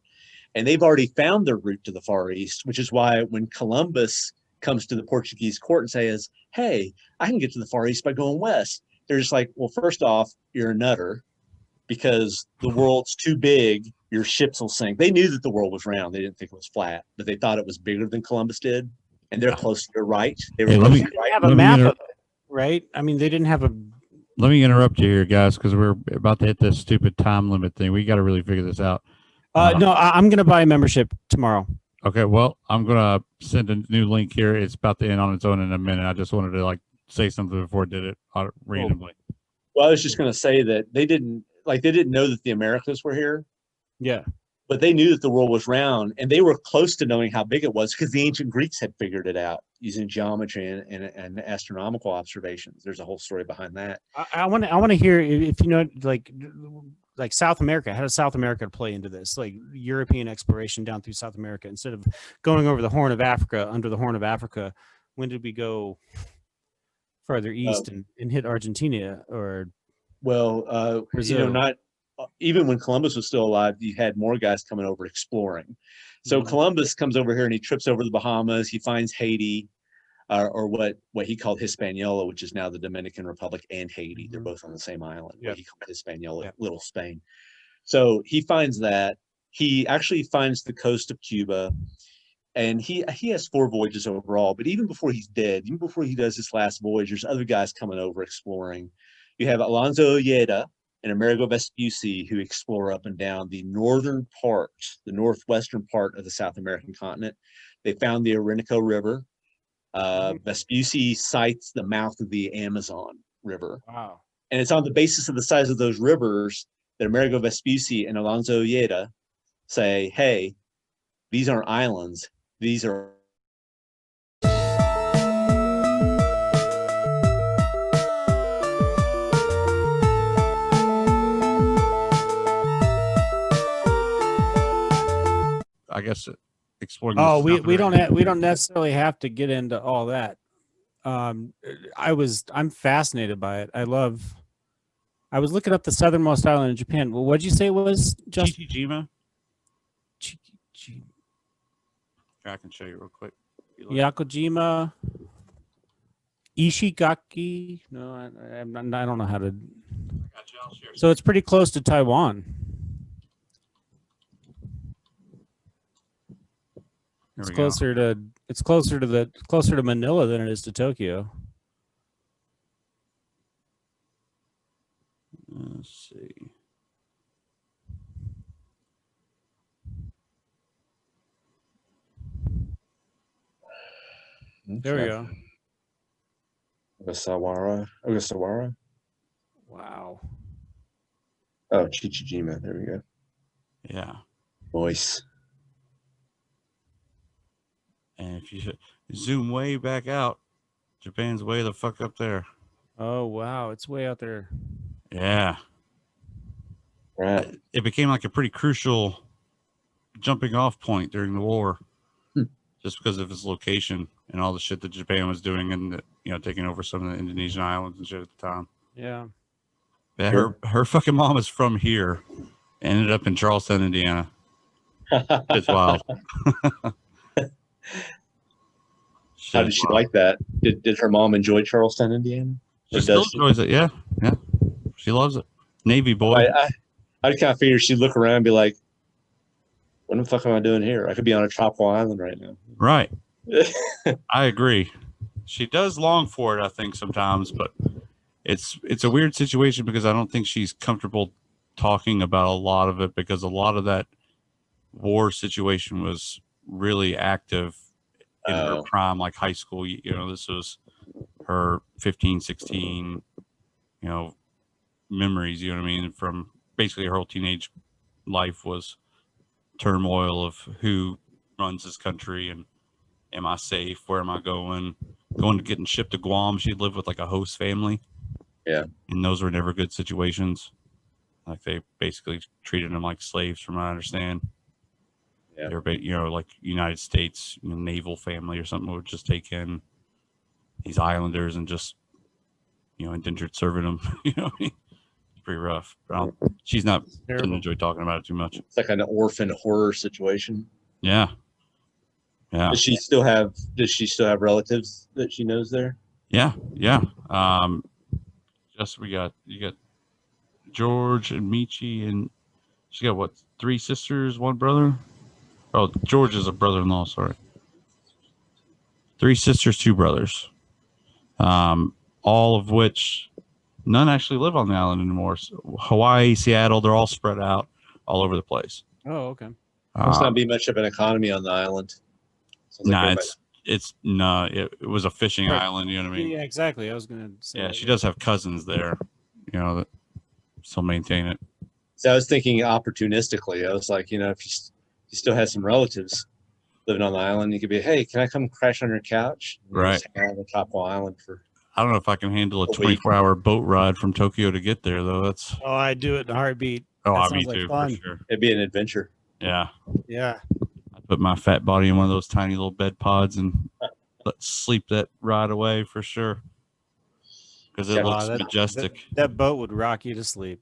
And they've already found their route to the Far East, which is why when Columbus comes to the Portuguese court and says, hey, I can get to the Far East by going west, they're just like, well, first off, you're a nutter because the world's too big. Your ships will sink. They knew that the world was round. They didn't think it was flat, but they thought it was bigger than Columbus did. And they're close to the right. They were close to the right. Have a map of it, right? I mean, they didn't have a. Let me interrupt you here, guys, because we're about to hit this stupid time limit thing. We got to really figure this out. No, I'm going to buy a membership tomorrow. Okay, well, I'm going to send a new link here. It's about to end on its own in a minute. I just wanted to say something before I did it randomly. Well, I was just going to say that they didn't know that the Americas were here. Yeah. But they knew that the world was round, and they were close to knowing how big it was because the ancient Greeks had figured it out using geometry and astronomical observations. There's a whole story behind that. I want to hear if you know, like South America. How does South America play into this? Like European exploration down through South America instead of going over the Horn of Africa, under the Horn of Africa. When did we go farther east and hit Argentina or? Well, Brazil. Not. Even when Columbus was still alive, you had more guys coming over exploring. So Columbus comes over here and he trips over the Bahamas. He finds Haiti, or what he called Hispaniola, which is now the Dominican Republic and Haiti. They're both on the same island. What he called Hispaniola, Little Spain. So he finds that. He actually finds the coast of Cuba, and he has 4 voyages overall. But even before he's dead, even before he does his last voyage, there's other guys coming over exploring. You have Alonso Ojeda and Amerigo Vespucci, who explore up and down the northern part, the northwestern part of the South American continent. They found the Orinoco River. Vespucci cites the mouth of the Amazon River. Wow. And it's on the basis of the size of those rivers that Amerigo Vespucci and Alonso Ojeda say, hey, these aren't islands. These are I guess exploring. Oh, we don't necessarily have to get into all that. I'm fascinated by it. I was looking up the southernmost island in Japan. Well, what'd you say it was? Chichijima. I can show you real quick. Yakojima. Ishigaki. No, I don't know how to. So it's pretty close to Taiwan. It's closer to Manila than it is to Tokyo. Let's see. There we go. Ogasawara. Wow. Oh, Chichijima. There we go. Yeah. Voice. And if you zoom way back out, Japan's way the fuck up there. Oh, wow. It's way out there. Yeah. Right. It became like a pretty crucial jumping off point during the war, just because of its location and all the shit that Japan was doing and, taking over some of the Indonesian islands and shit at the time. Yeah. Yeah, Sure. her fucking mom is from here, ended up in Charleston, Indiana. It's wild. How did she like that? Did her mom enjoy Charleston, Indiana? She still enjoys it. Yeah. She loves it. Navy boy. I kind of figured she'd look around and be like, what the fuck am I doing here? I could be on a tropical island right now. Right. I agree. She does long for it, I think, sometimes, but it's a weird situation because I don't think she's comfortable talking about a lot of it, because a lot of that war situation was really active in her prime, like high school. This was her 15, 16, memories, you know what I mean? From basically her whole teenage life was turmoil of who runs this country and am I safe? Where am I going? Going to getting shipped to Guam. She lived with like a host family. Yeah. And those were never good situations. Like they basically treated them like slaves, from what I understand. Yeah. They're, like United States naval family or something would just take in these islanders and just, indentured serving them. It's pretty rough. But she's not doesn't enjoy talking about it too much. It's like an orphan horror situation. Yeah. Yeah. Does she still have relatives that she knows there? Yeah. You got George and Michi, and she got 3 sisters, 1 brother. Oh, George is a brother-in-law. Sorry, 3 sisters, 2 brothers. All of which none actually live on the island anymore. So Hawaii, Seattle, they're all spread out all over the place. Oh, okay. Must not be much of an economy on the island. It was a fishing island. You know what I mean? Yeah, exactly. I was gonna say. Yeah, she does have cousins there. That still maintain it. So I was thinking opportunistically. I was like, if you still have some relatives living on the island, you could be, hey, can I come crash on your couch? Right. Just hang out on the tropical island for. I don't know if I can handle a 24-hour boat ride from Tokyo to get there, though. Oh, I do it in a heartbeat. Oh, me too, for sure. It'd be an adventure. Yeah. Yeah. I put my fat body in one of those tiny little bed pods and sleep that ride away for sure. Because it looks majestic. That boat would rock you to sleep.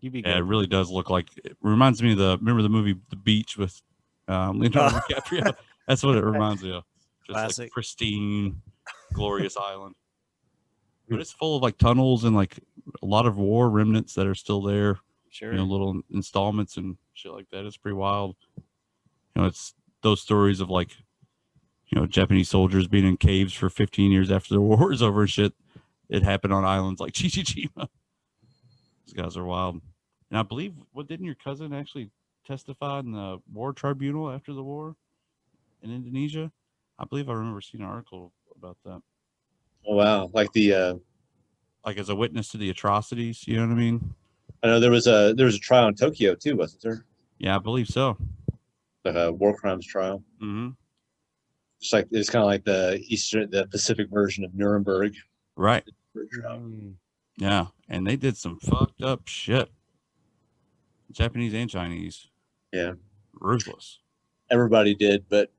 You'd be good. Yeah, it really does look like. It reminds me of remember the movie The Beach with Leonardo DiCaprio? That's what it reminds me of. Just Classic. like pristine, glorious island. But it's full of like tunnels and like a lot of war remnants that are still there. Sure. Little installments and shit like that. It's pretty wild. It's those stories of like, Japanese soldiers being in caves for 15 years after the war is over and shit. It happened on islands like Chichijima. These guys are wild. And I believe, didn't your cousin actually testify in the war tribunal after the war in Indonesia? I believe I remember seeing an article about that. Oh, wow. Like like as a witness to the atrocities, you know what I mean? I know there was a trial in Tokyo too, wasn't there? Yeah, I believe so. Like a war crimes trial. Mm-hmm. It's kind of like the Pacific version of Nuremberg. Right. Yeah, and they did some fucked up shit. Japanese and Chinese. Yeah. Ruthless. Everybody did, but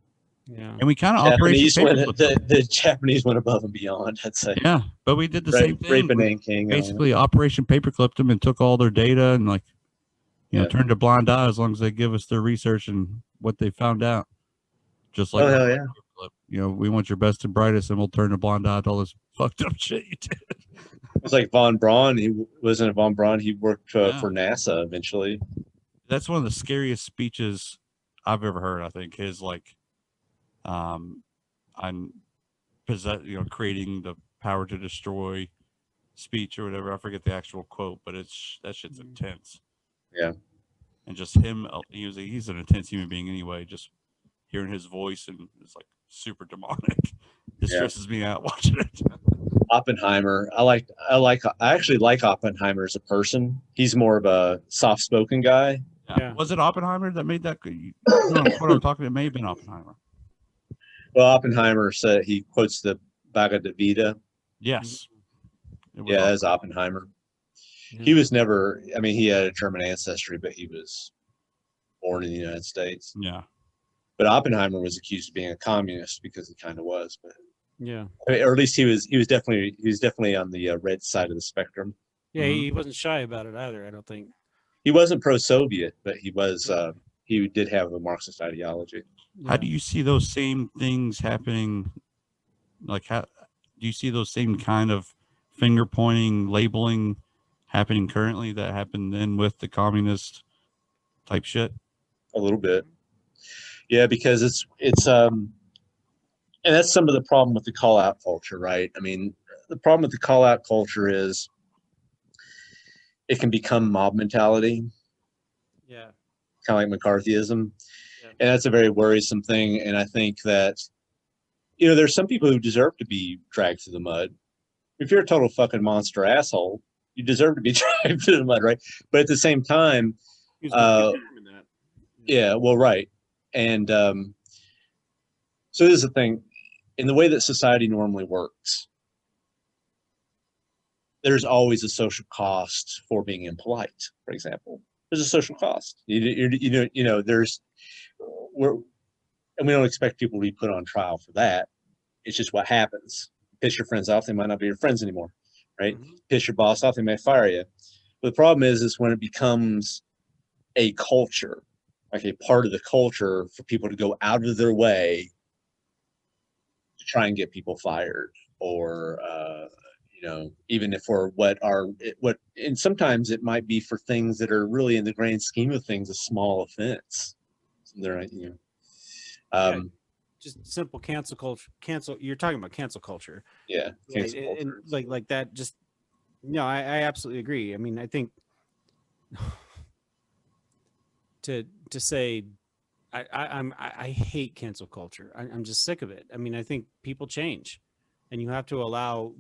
yeah. And we kind of the Japanese went above and beyond, I'd say. Yeah, but we did the same thing. Rape and Nanking. Basically, Operation Paperclip them and took all their data and turned a blind eye as long as they give us their research and what they found out. Just like hell yeah. We want your best and brightest, and we'll turn a blind eye to all this fucked up shit you did. It's like Von Braun. He wasn't Von Braun. He worked for NASA eventually. That's one of the scariest speeches I've ever heard. I think his I'm creating the power to destroy speech or whatever. I forget the actual quote, but that shit's intense. Yeah. And just him, he's an intense human being anyway. Just hearing his voice and it's like super demonic. It stresses me out watching it. Oppenheimer. I actually like Oppenheimer as a person. He's more of a soft-spoken guy. Yeah. Was it Oppenheimer that made that? What I'm talking, it may have been Oppenheimer. Well, Oppenheimer said he quotes the Bhagavad Gita. Yes. Yeah, that's Oppenheimer. Yeah. He was never. I mean, he had a German ancestry, but he was born in the United States. Yeah. But Oppenheimer was accused of being a communist because he kind of was. But yeah, or at least he was definitely on the red side of the spectrum. Yeah, he wasn't shy about it either. I don't think he wasn't pro-Soviet, but he was. He did have a Marxist ideology. Yeah. How do you see those same things happening? Like, how do you see those same kind of finger pointing, labeling happening currently that happened then with the communist type shit? A little bit. Yeah, because it's and that's some of the problem with the call out culture, right? I mean, the problem with the call out culture is it can become mob mentality. Yeah. Kind of like McCarthyism. Yeah. And that's a very worrisome thing. And I think that, there's some people who deserve to be dragged through the mud. If you're a total fucking monster asshole, you deserve to be dragged through the mud, right? But at the same time, yeah, well, right. And so this is the thing. In the way that society normally works, there's always a social cost for being impolite, for example. There's a social cost. There's, and we don't expect people to be put on trial for that. It's just what happens. Piss your friends off, they might not be your friends anymore, right? Mm-hmm. Piss your boss off, they may fire you. But the problem is when it becomes a culture, like a part of the culture for people to go out of their way to try and get people fired, or even if for and sometimes it might be for things that are really in the grand scheme of things a small offense. They're just simple cancel culture. You're talking about cancel culture. Yeah, cancel culture. And like that. Just I absolutely agree. I mean, I think to say I hate cancel culture. I'm just sick of it. I mean, I think people change, and you have to allow.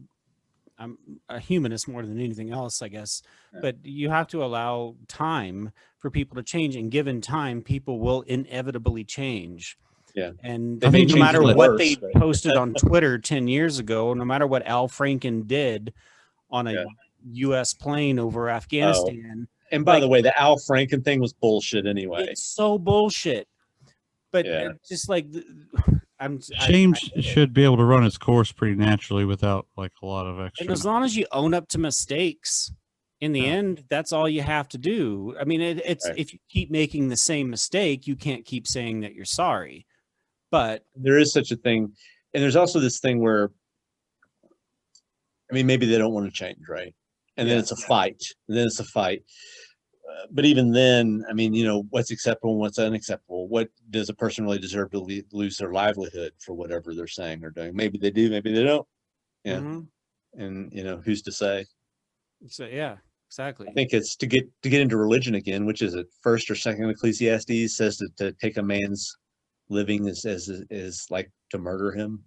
I'm a humanist more than anything else, I guess, but you have to allow time for people to change, and given time, people will inevitably change. Yeah. And I mean, no matter what they posted on Twitter 10 years ago, no matter what Al Franken did on a U.S. plane over Afghanistan. Oh. And by the way, the Al Franken thing was bullshit anyway. It's so bullshit. But just like change should be able to run its course pretty naturally without like a lot of extra. And as long as you own up to mistakes, in the end, that's all you have to do. I mean, it's if you keep making the same mistake, you can't keep saying that you're sorry. But there is such a thing, and there's also this thing where, I mean, maybe they don't want to change, right? And then it's a fight. And then it's a fight. But even then, I mean, what's acceptable and what's unacceptable? What does a person really deserve to lose their livelihood for whatever they're saying or doing? Maybe they do, maybe they don't. Yeah. Mm-hmm. And who's to say? So yeah, exactly. I think it's to get into religion again, which is it first or second Ecclesiastes says to take a man's living is like to murder him.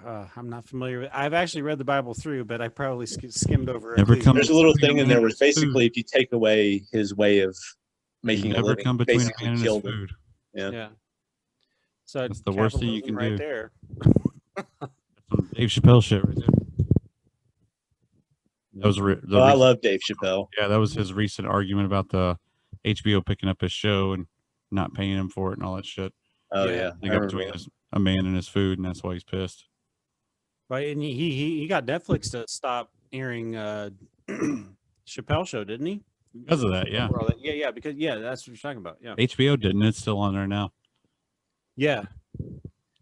I'm not familiar with. I've actually read the Bible through, but I probably skimmed over. There's a little thing in there where basically, if you take away his way of making a living, basically killed him. Yeah. So that's the worst thing you can do. There. Some Dave Chappelle shit right there. That was I love Dave Chappelle. Yeah, that was his recent argument about the HBO picking up his show and not paying him for it and all that shit. Oh yeah, they got between a man and his food, and that's why he's pissed. Right, and he got Netflix to stop airing Chappelle Show, didn't he? Because of that, yeah. Yeah, because that's what you're talking about. Yeah, HBO didn't. It's still on there now. Yeah,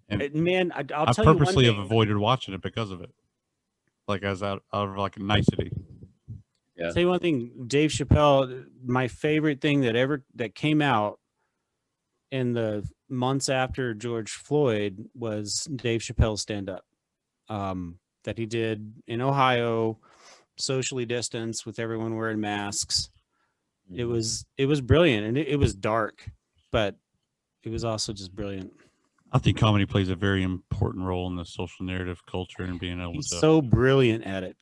and man, I'll tell you one thing. I purposely have avoided watching it because of it, like as out of like a nicety. Yeah. I'll tell you one thing, Dave Chappelle. My favorite thing that came out in the months after George Floyd was Dave Chappelle's stand-up. That he did in Ohio socially distanced with everyone wearing masks. It was brilliant, and it was dark, but it was also just brilliant. I think comedy plays a very important role in the social narrative culture and being able He's to so brilliant at it.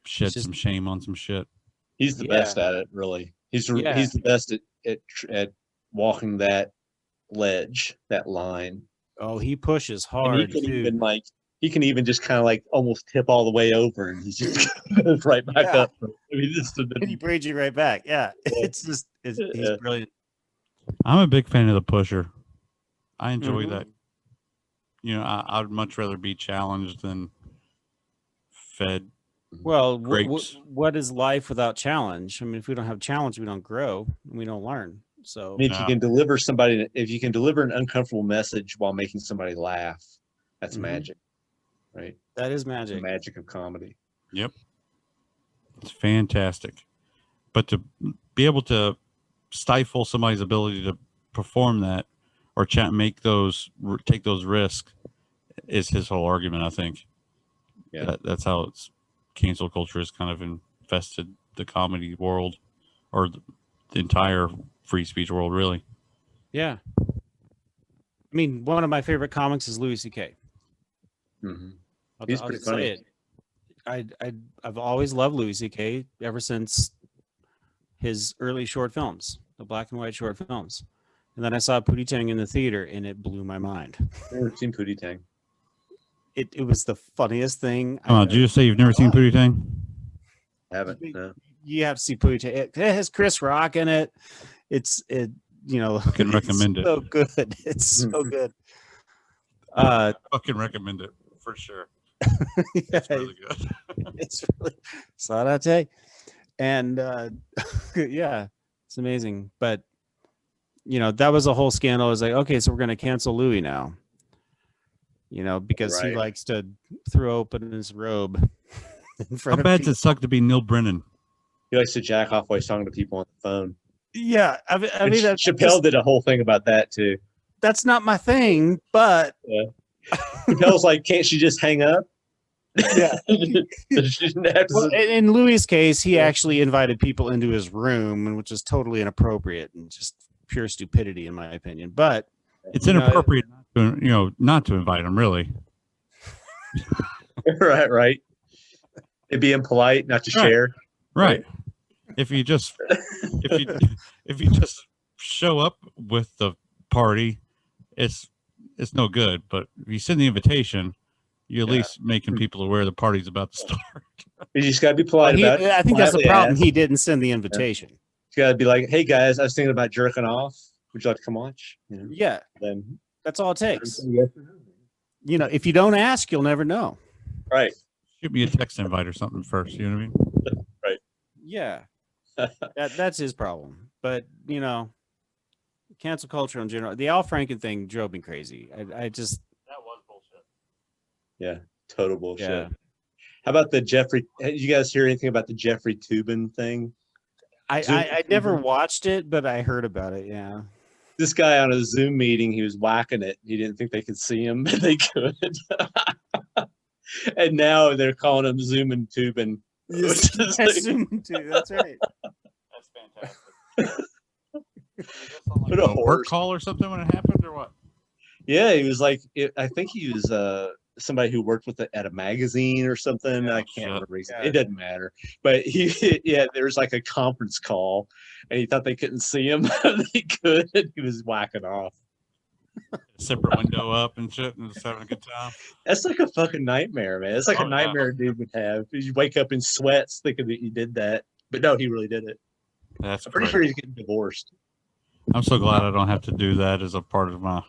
shed some shame on some shit. He's the best at it, really. He's the best at walking that ledge, that line. Oh, he pushes hard. And he can even just kind of like almost tip all the way over, and he just goes right back up. I mean, and he brings you right back. Yeah, he's brilliant. I'm a big fan of the pusher. I enjoy that. You know, I'd much rather be challenged than fed. Well, what is life without challenge? I mean, if we don't have challenge, we don't grow, and we don't learn. So, I mean, if you can deliver an uncomfortable message while making somebody laugh, that's magic, right? That is magic. The magic of comedy. Yep, it's fantastic. But to be able to stifle somebody's ability to perform that or take those risks is his whole argument. I think. Yeah, that's how it's cancel culture has kind of infested the comedy world, or the entire free speech world, really. Yeah. I mean, one of my favorite comics is Louis C.K. He's pretty funny. I've always loved Louis C.K. ever since his early short films, the black and white short films. And then I saw Pootie Tang in the theater, and it blew my mind. I've never seen Pootie Tang. It was the funniest thing. Come on, did you just say you've never seen Pootie Tang? I haven't. No. You have to see Pootie Tang. It has Chris Rock in it. I can recommend it. So good. It's so good. Fucking recommend it for sure. It's really good. It's really Sarate. And yeah, it's amazing. But that was a whole scandal. It was like, okay, so we're gonna cancel Louis now. Because he likes to throw open his robe in front How bad does it suck to be Neil Brennan? He likes to jack off while he's talking to people on the phone. Yeah, I mean, Chappelle did a whole thing about that too. That's not my thing, but Chappelle's like, can't she just hang up? Yeah. Well, in Louis' case, he actually invited people into his room, which is totally inappropriate and just pure stupidity, in my opinion. But it's inappropriate, not to invite him, really. Right. It'd be impolite not to share. Right. If you just show up with the party, it's no good. But if you send the invitation, you're at least making people aware the party's about to start. You just gotta be polite about it. I think that's the problem. He didn't send the invitation. You gotta be like, hey guys, I was thinking about jerking off. Would you like to come watch? Yeah. Then that's all it takes. If you don't ask, you'll never know. Right. Shoot me a text invite or something first. You know what I mean? Right. Yeah. That's his problem. But cancel culture in general. The Al Franken thing drove me crazy. I just that was bullshit. Yeah, total bullshit. Yeah. How about the Jeffrey? Did you guys hear anything about the Jeffrey Toobin thing? I never watched it, but I heard about it. Yeah. This guy on a Zoom meeting, he was whacking it. He didn't think they could see him, but they could. And now they're calling him Zoom and Toobin. Zoom and Toobin. That's right. That's fantastic. What a work call or something when it happened, or what? Yeah, he was like, I think he was somebody who worked with at a magazine or something. I can't remember. It doesn't matter. But there was like a conference call, and he thought they couldn't see him. They could. He was whacking off. Separate window up and shit, and just having a good time. That's like a fucking nightmare, man. It's like a nightmare a dude would have. You wake up in sweats thinking that you did that, but no, he really did it. That's I'm pretty sure he's getting divorced. I'm so glad I don't have to do that as a part of my,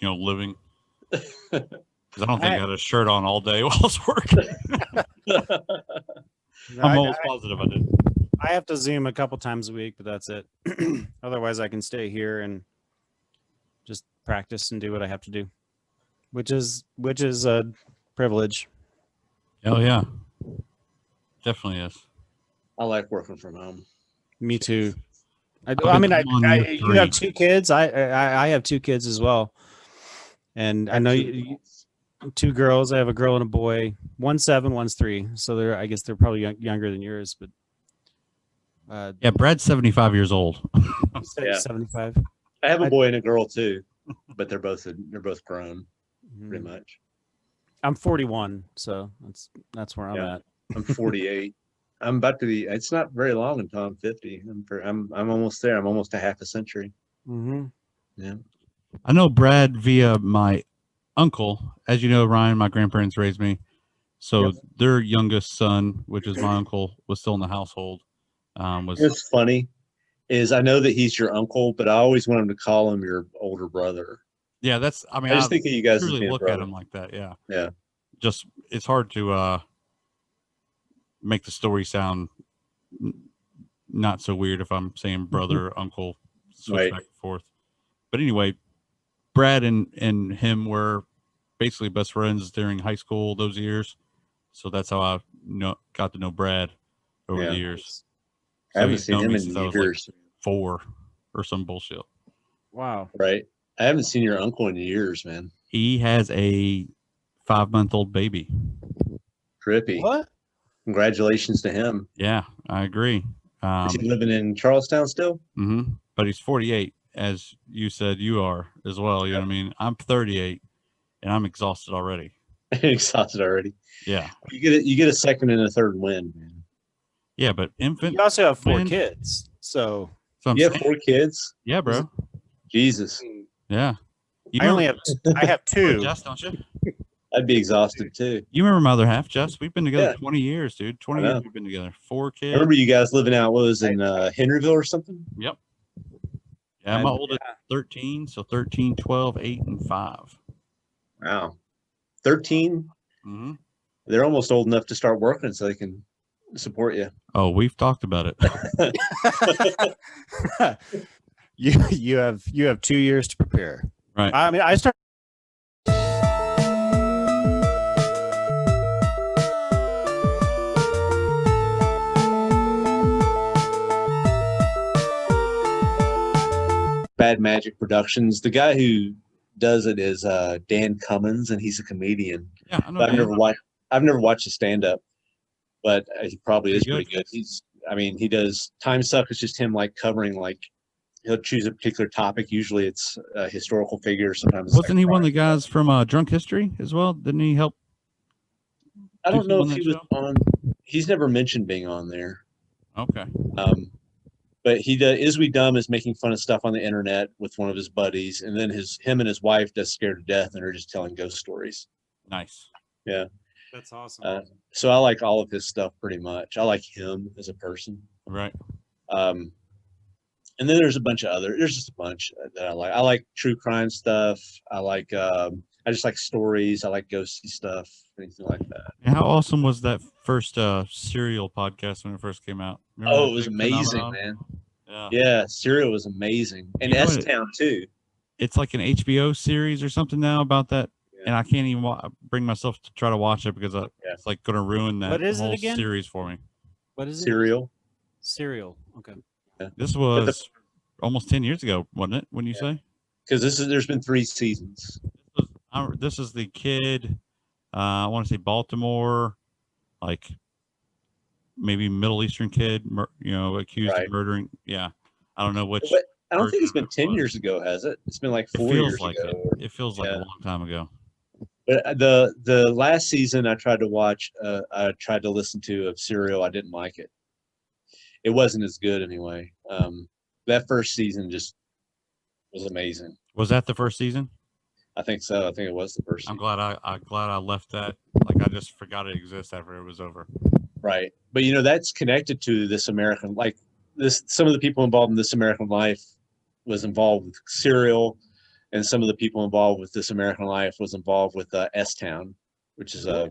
living. Because I don't think I had a shirt on all day while I was working. I'm almost positive I did. I have to Zoom a couple times a week, but that's it. Otherwise, I can stay here and just practice and do what I have to do, which is a privilege. Oh yeah, definitely is. I like working from home. Me too. You have 2 kids. I have 2 kids as well, and I know you. 2 girls. I have a girl and a boy. One's 7, one's 3. So I guess they're probably younger than yours, but yeah, Brad's 75 years old. Yeah. 75. I have a boy and a girl too, but they're both grown, pretty Mhm. much. I'm 41, so that's where I'm Yeah. at. I'm 48. I'm about to be. It's not very long until I'm 50. I'm almost there. I'm almost a half a century. Mm-hmm. Yeah. I know Brad via my uncle. As you know, Ryan, my grandparents raised me. So Yep. their youngest son, which is my uncle, was still in the household. What's funny is I know that he's your uncle, but I always want him to call him your older brother. Yeah, that's. I mean, I just think of you guys as truly being look brothers. at him like that. Yeah. Yeah. Just it's hard to make the story sound not so weird if I'm saying brother, uncle, switch Right. back and forth. But anyway, Brad and him were basically best friends during high school those years. So that's how I got to know Brad over the Yeah. years. I So haven't he's seen known him me in since I was like years. 4 or some bullshit. Wow. Right. I haven't seen your uncle in years, man. He has a 5-month-old baby. Trippy. What? Congratulations to him. Yeah, I agree. Is he living in Charlestown still? Mm-hmm. But he's 48, as you said you are as well. You know what I mean? I'm 38, and I'm exhausted already. Exhausted already. Yeah. You get a second and a third win, man. Yeah, but infant. You also have 4 man, kids, so You have 4 kids? Yeah, bro. Jesus. Yeah. I only have 2. Jess, don't you? I'd be exhausted too. You remember my other half, Jess? We've been together Yeah. 20 years, dude. 20 I know. years we've been together. 4 I kids. remember you guys living out, what was in Henryville or something? Yep. Yeah, my oldest 13, so 13, 12, 8, and 5. Wow. 13? Mm-hmm. They're almost old enough to start working so they can support you. Oh, we've talked about it. you have 2 years to prepare. Right. I mean, I start. Bad Magic Productions. The guy who does it is Dan Cummins, and he's a comedian. Yeah, I know. But I've never watched his stand up, but he probably is Pretty pretty good. He does Time Suck. It's just him like covering he'll choose a particular topic. Usually it's a historical figure. Sometimes Wasn't he one of the guys from Drunk History as well? Didn't he help? I don't know if on he that was show? on. He's never mentioned being on there. Okay. But he does. Is We Dumb is making fun of stuff on the internet with one of his buddies, and then him and his wife does Scared to Death, and are just telling ghost stories. Nice. Yeah, That's awesome. so I like all of his stuff pretty much. I like him as a person. Right. And then there's just a bunch that I like. I like true crime stuff. I like. I just like stories. I like ghosty stuff, anything like that. And how awesome was that first Serial podcast when it first came out? Remember Oh, that it was big amazing, phenomenon? man. Yeah. Yeah, Serial was amazing, and You know what S-Town too. It's like an HBO series or something now about that, and I can't even bring myself to try to watch it because it's like going to ruin that What is it whole again? series for me. What is it? Serial. Okay. Yeah. This was almost 10 years ago, wasn't it? When you say? Because there's been 3 seasons. This is the kid. I want to say Baltimore, like maybe Middle Eastern kid, accused of murdering. Yeah, I don't know which. But I don't think it's been 10 years ago, has it? It's been like 4 years ago. It feels like a long time ago. But the last season I tried to watch, I tried to listen to of Serial. I didn't like it. It wasn't as good anyway. That first season just was amazing. Was that the first season? I think so. I think it was the first season. I'm glad I left that. Like I just forgot it existed after it was over. Right. But that's connected to This American, some of the people involved in This American Life was involved with Serial, and some of the people involved with This American Life was involved with S-Town, which is I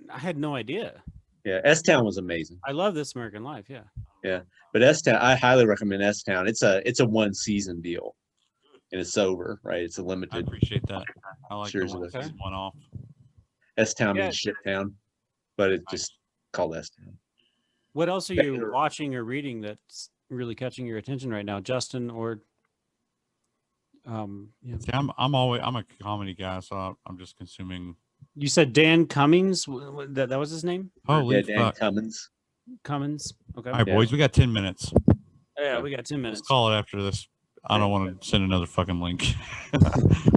had no idea. Yeah, S-Town was amazing. I love This American Life. Yeah. Yeah. But S-Town, I highly recommend S-Town. It's a 1-season deal. And it's over, right? It's a limited. I appreciate that. I like series the of those. one off. S-Town means shit town, but it's just called S-Town. What else are you watching or reading that's really catching your attention right now, Justin? Or See, I'm a comedy guy, so I'm just consuming You said Dan Cummings. That was his name. Holy Dan fuck. Cummins. Okay. All right, boys, we got 10 minutes. Yeah, we got 10 minutes. Let's call it after this. I don't want to send another fucking link.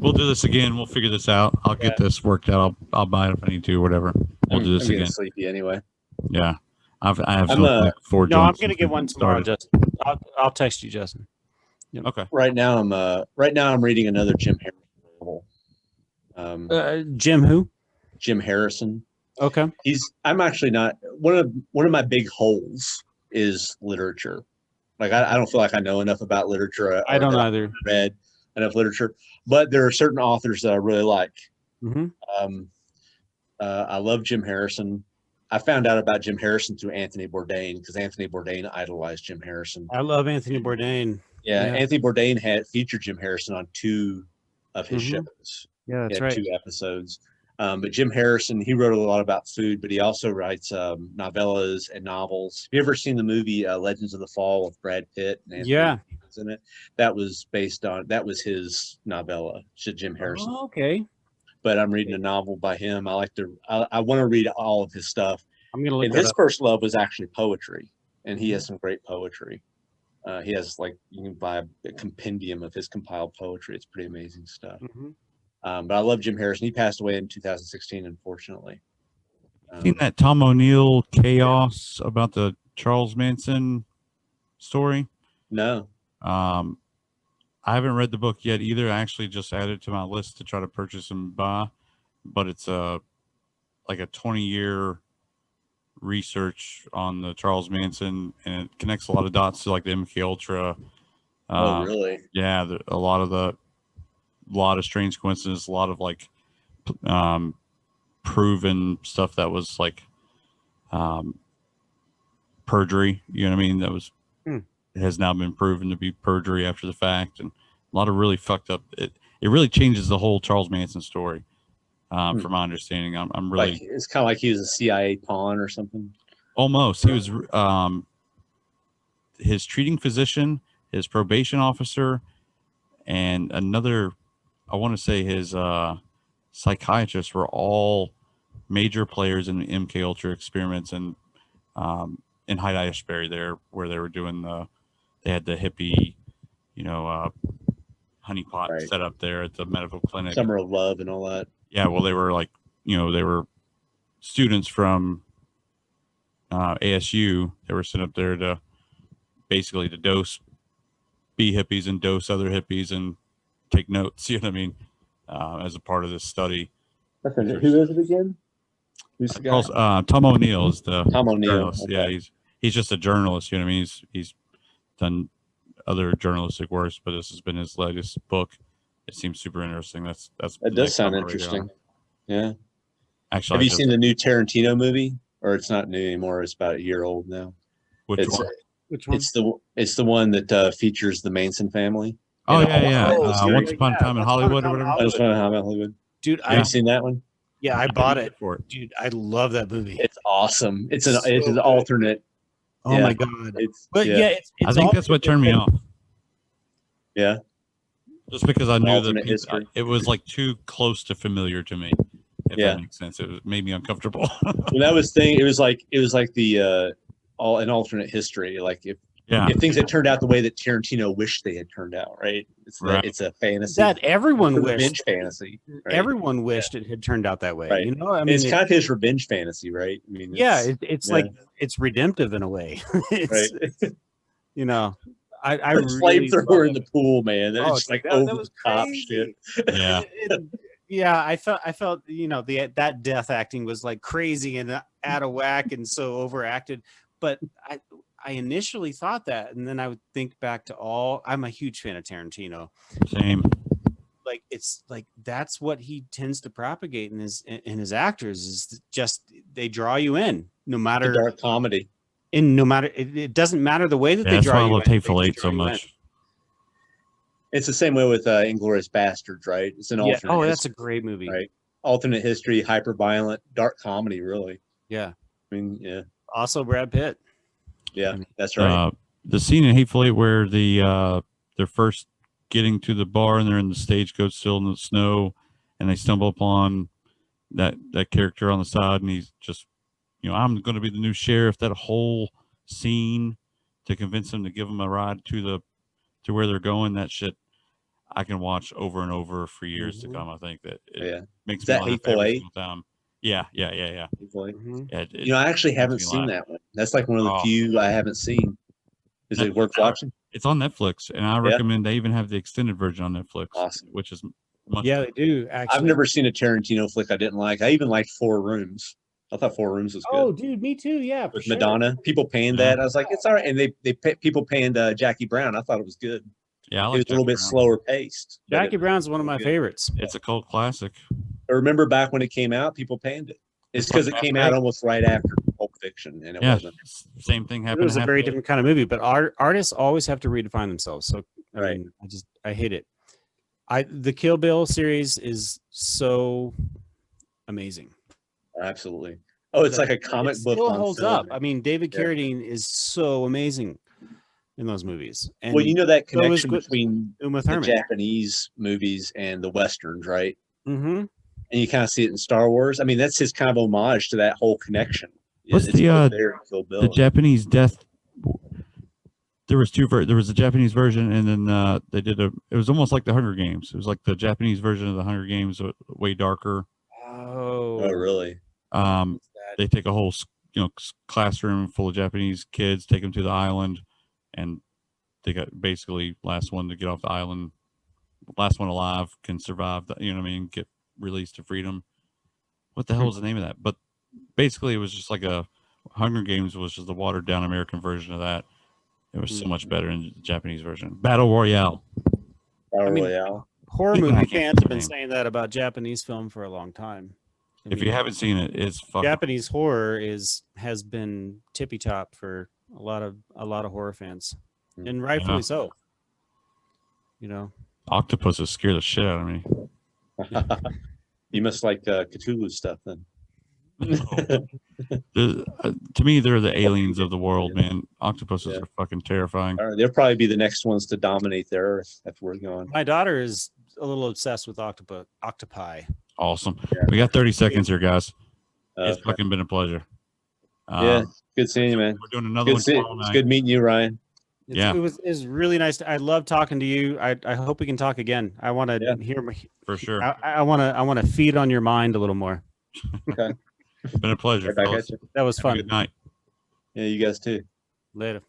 We'll do this again. We'll figure this out. I'll get this worked out. I'll buy it if I need to, whatever. We'll do this I'm again. Sleepy anyway. Yeah. I have something like 4 No, I'm joints gonna get one tomorrow, Justin. I'll text you, Justin. Yep. Okay. Right now I'm reading another Jim Harrison novel. Jim who? Jim Harrison. Okay. I'm actually not one of my big holes is literature. Like I don't feel like I know enough about literature. I don't either. Read enough literature, but there are certain authors that I really like. Mm-hmm. I love Jim Harrison. I found out about Jim Harrison through Anthony Bourdain because Anthony Bourdain idolized Jim Harrison. I love Anthony Bourdain. Yeah, Anthony Bourdain had featured Jim Harrison on 2 of his shows. Yeah, that's right. 2 episodes. But Jim Harrison, he wrote a lot about food, but he also writes novellas and novels. Have you ever seen the movie Legends of the Fall with Brad Pitt? And Anthony Hopkins in it? That was his novella, Jim Harrison. Oh, okay. But I'm reading a novel by him. I want to read all of his stuff. I'm gonna look. And his first love was actually poetry, and he has some great poetry. He has you can buy a compendium of his compiled poetry. It's pretty amazing stuff. Mm-hmm. But I love Jim Harrison. He passed away in 2016, unfortunately. Seen that Tom O'Neill chaos about the Charles Manson story? No. I haven't read the book yet either. I actually just added it to my list to try to purchase and buy, but it's like a 20-year research on the Charles Manson, and it connects a lot of dots to like the MK Ultra. Oh, really? Yeah, a lot of strange coincidences, a lot of like proven stuff that was like perjury. You know what I mean? That was has now been proven to be perjury after the fact, and a lot of really fucked up. It really changes the whole Charles Manson story. From my understanding, I'm really. Like, it's kind of like he was a CIA pawn or something. Almost, he was his treating physician, his probation officer, and another. I want to say his psychiatrists were all major players in the MK Ultra experiments, and in Hyde-Ashbury there, where they were doing they had the hippie, honeypot set up there at the medical clinic. Summer of Love and all that. Yeah, well, they were like, they were students from ASU. They were sent up there to basically to dose be hippies and dose other hippies and take notes. You know what I mean? As a part of this study. Who is it again? Who's the guy? Tom O'Neill is the Tom O'Neill. Okay. Yeah, he's just a journalist. You know what I mean? He's done other journalistic works, but this has been his latest book. It seems super interesting. That does sound interesting. Yeah. Actually, have you seen the new Tarantino movie? Or it's not new anymore. It's about a year old now. Which one? Which one? It's the one that features the Manson family. Oh yeah. Once Upon a Time in Hollywood or whatever. Once Upon a Time in Hollywood. Dude, have you seen that one? Yeah, I bought it for it. Dude, I love that movie. It's awesome. It's an alternate. Oh my god! I think that's what turned me off. Yeah. Just because I knew that it was like too close to familiar to me. If that makes sense. It made me uncomfortable. Well, that was thing. It was like the an alternate history. Like if things had turned out the way that Tarantino wished they had turned out, right? It's a fantasy that everyone wished. Revenge fantasy. Right? Everyone wished it had turned out that way. Right. You know, I mean, it's kind of his revenge fantasy, right? I mean, it's like it's redemptive in a way. Right. I really flamethrower in the pool, man. That's just like that over was the top crazy. shit. Yeah. Yeah, I felt that death acting was like crazy and out of whack and so overacted. But I initially thought that, and then I would think back to I'm a huge fan of Tarantino. Same. Like it's like that's what he tends to propagate in his actors is just they draw you in no matter the dark comedy. And no matter it doesn't matter the way that they draw you in. That's why I love Hateful Eight so much. It's the same way with Inglourious Bastards, right? It's an alternate. Oh, that's a great movie. Right. Alternate history, hyper violent, dark comedy, really. Yeah. I mean, yeah. Also Brad Pitt. Yeah, that's right. The scene in Hateful Eight where they're first getting to the bar and they're in the stagecoach still in the snow and they stumble upon that character on the side, and he's just, I'm going to be the new sheriff. That whole scene to convince him to give him a ride to where they're going. That shit I can watch over and over for years to come. I think that it makes me laugh every single time. Yeah. I actually haven't seen that one. That's like one of the few I haven't seen. Is it worth watching? It's on Netflix, and I recommend they even have the extended version on Netflix. Awesome. Which is they do. Actually, I've never seen a Tarantino flick I didn't like. I even liked 4 Rooms. I thought 4 Rooms was good. Oh, dude, me too. Yeah, with Madonna, people panned that. I was like, it's all right. And people panned Jackie Brown. I thought it was good. Yeah, it was a little bit slower paced. Jackie Brown's one of my favorites. It's a cult classic. I remember back when it came out, people panned it. It's because it came out almost right after Pulp Fiction, and it wasn't. Same thing happened. It was a very different kind of movie, but artists always have to redefine themselves. So I mean, I hate it. The Kill Bill series is so amazing. Absolutely. Oh, it's like a comic book. Still holds up. I mean, David Carradine is so amazing in those movies. And well, that connection between the Japanese movies and the Westerns, right? Mm-hmm. And you kind of see it in Star Wars. I mean, that's his kind of homage to that whole connection. What's the Japanese death? There was there was a Japanese version, and then they did it was almost like the Hunger Games. It was like the Japanese version of the Hunger Games, way darker. Oh, really? They take a whole classroom full of Japanese kids, take them to the island, and they got basically last one to get off the island, last one alive can survive. Get released to freedom. What the hell was the name of that? But basically, it was just like a Hunger Games was just the watered down American version of that. It was so much better in the Japanese version. Battle Royale. Royale. Horror movie fans have been saying that about Japanese film for a long time. If you haven't seen it, it's fucking Japanese horror has been tippy top for a lot of horror fans, and rightfully so. Octopuses scare the shit out of me. You must like Cthulhu stuff then. To me, they're the aliens of the world, man. Octopuses are fucking terrifying. They'll probably be the next ones to dominate the Earth after we're gone. My daughter is a little obsessed with octopi. Awesome. We got 30 seconds here, guys. It's fucking been a pleasure. Good seeing you, man. We're doing another one tomorrow night. It's good meeting you, Ryan. It was really nice. I love talking to you. I hope we can talk again. I want to hear for sure. I want to feed on your mind a little more. Okay. It's been a pleasure. That was fun. Good night. Yeah, you guys too. Later.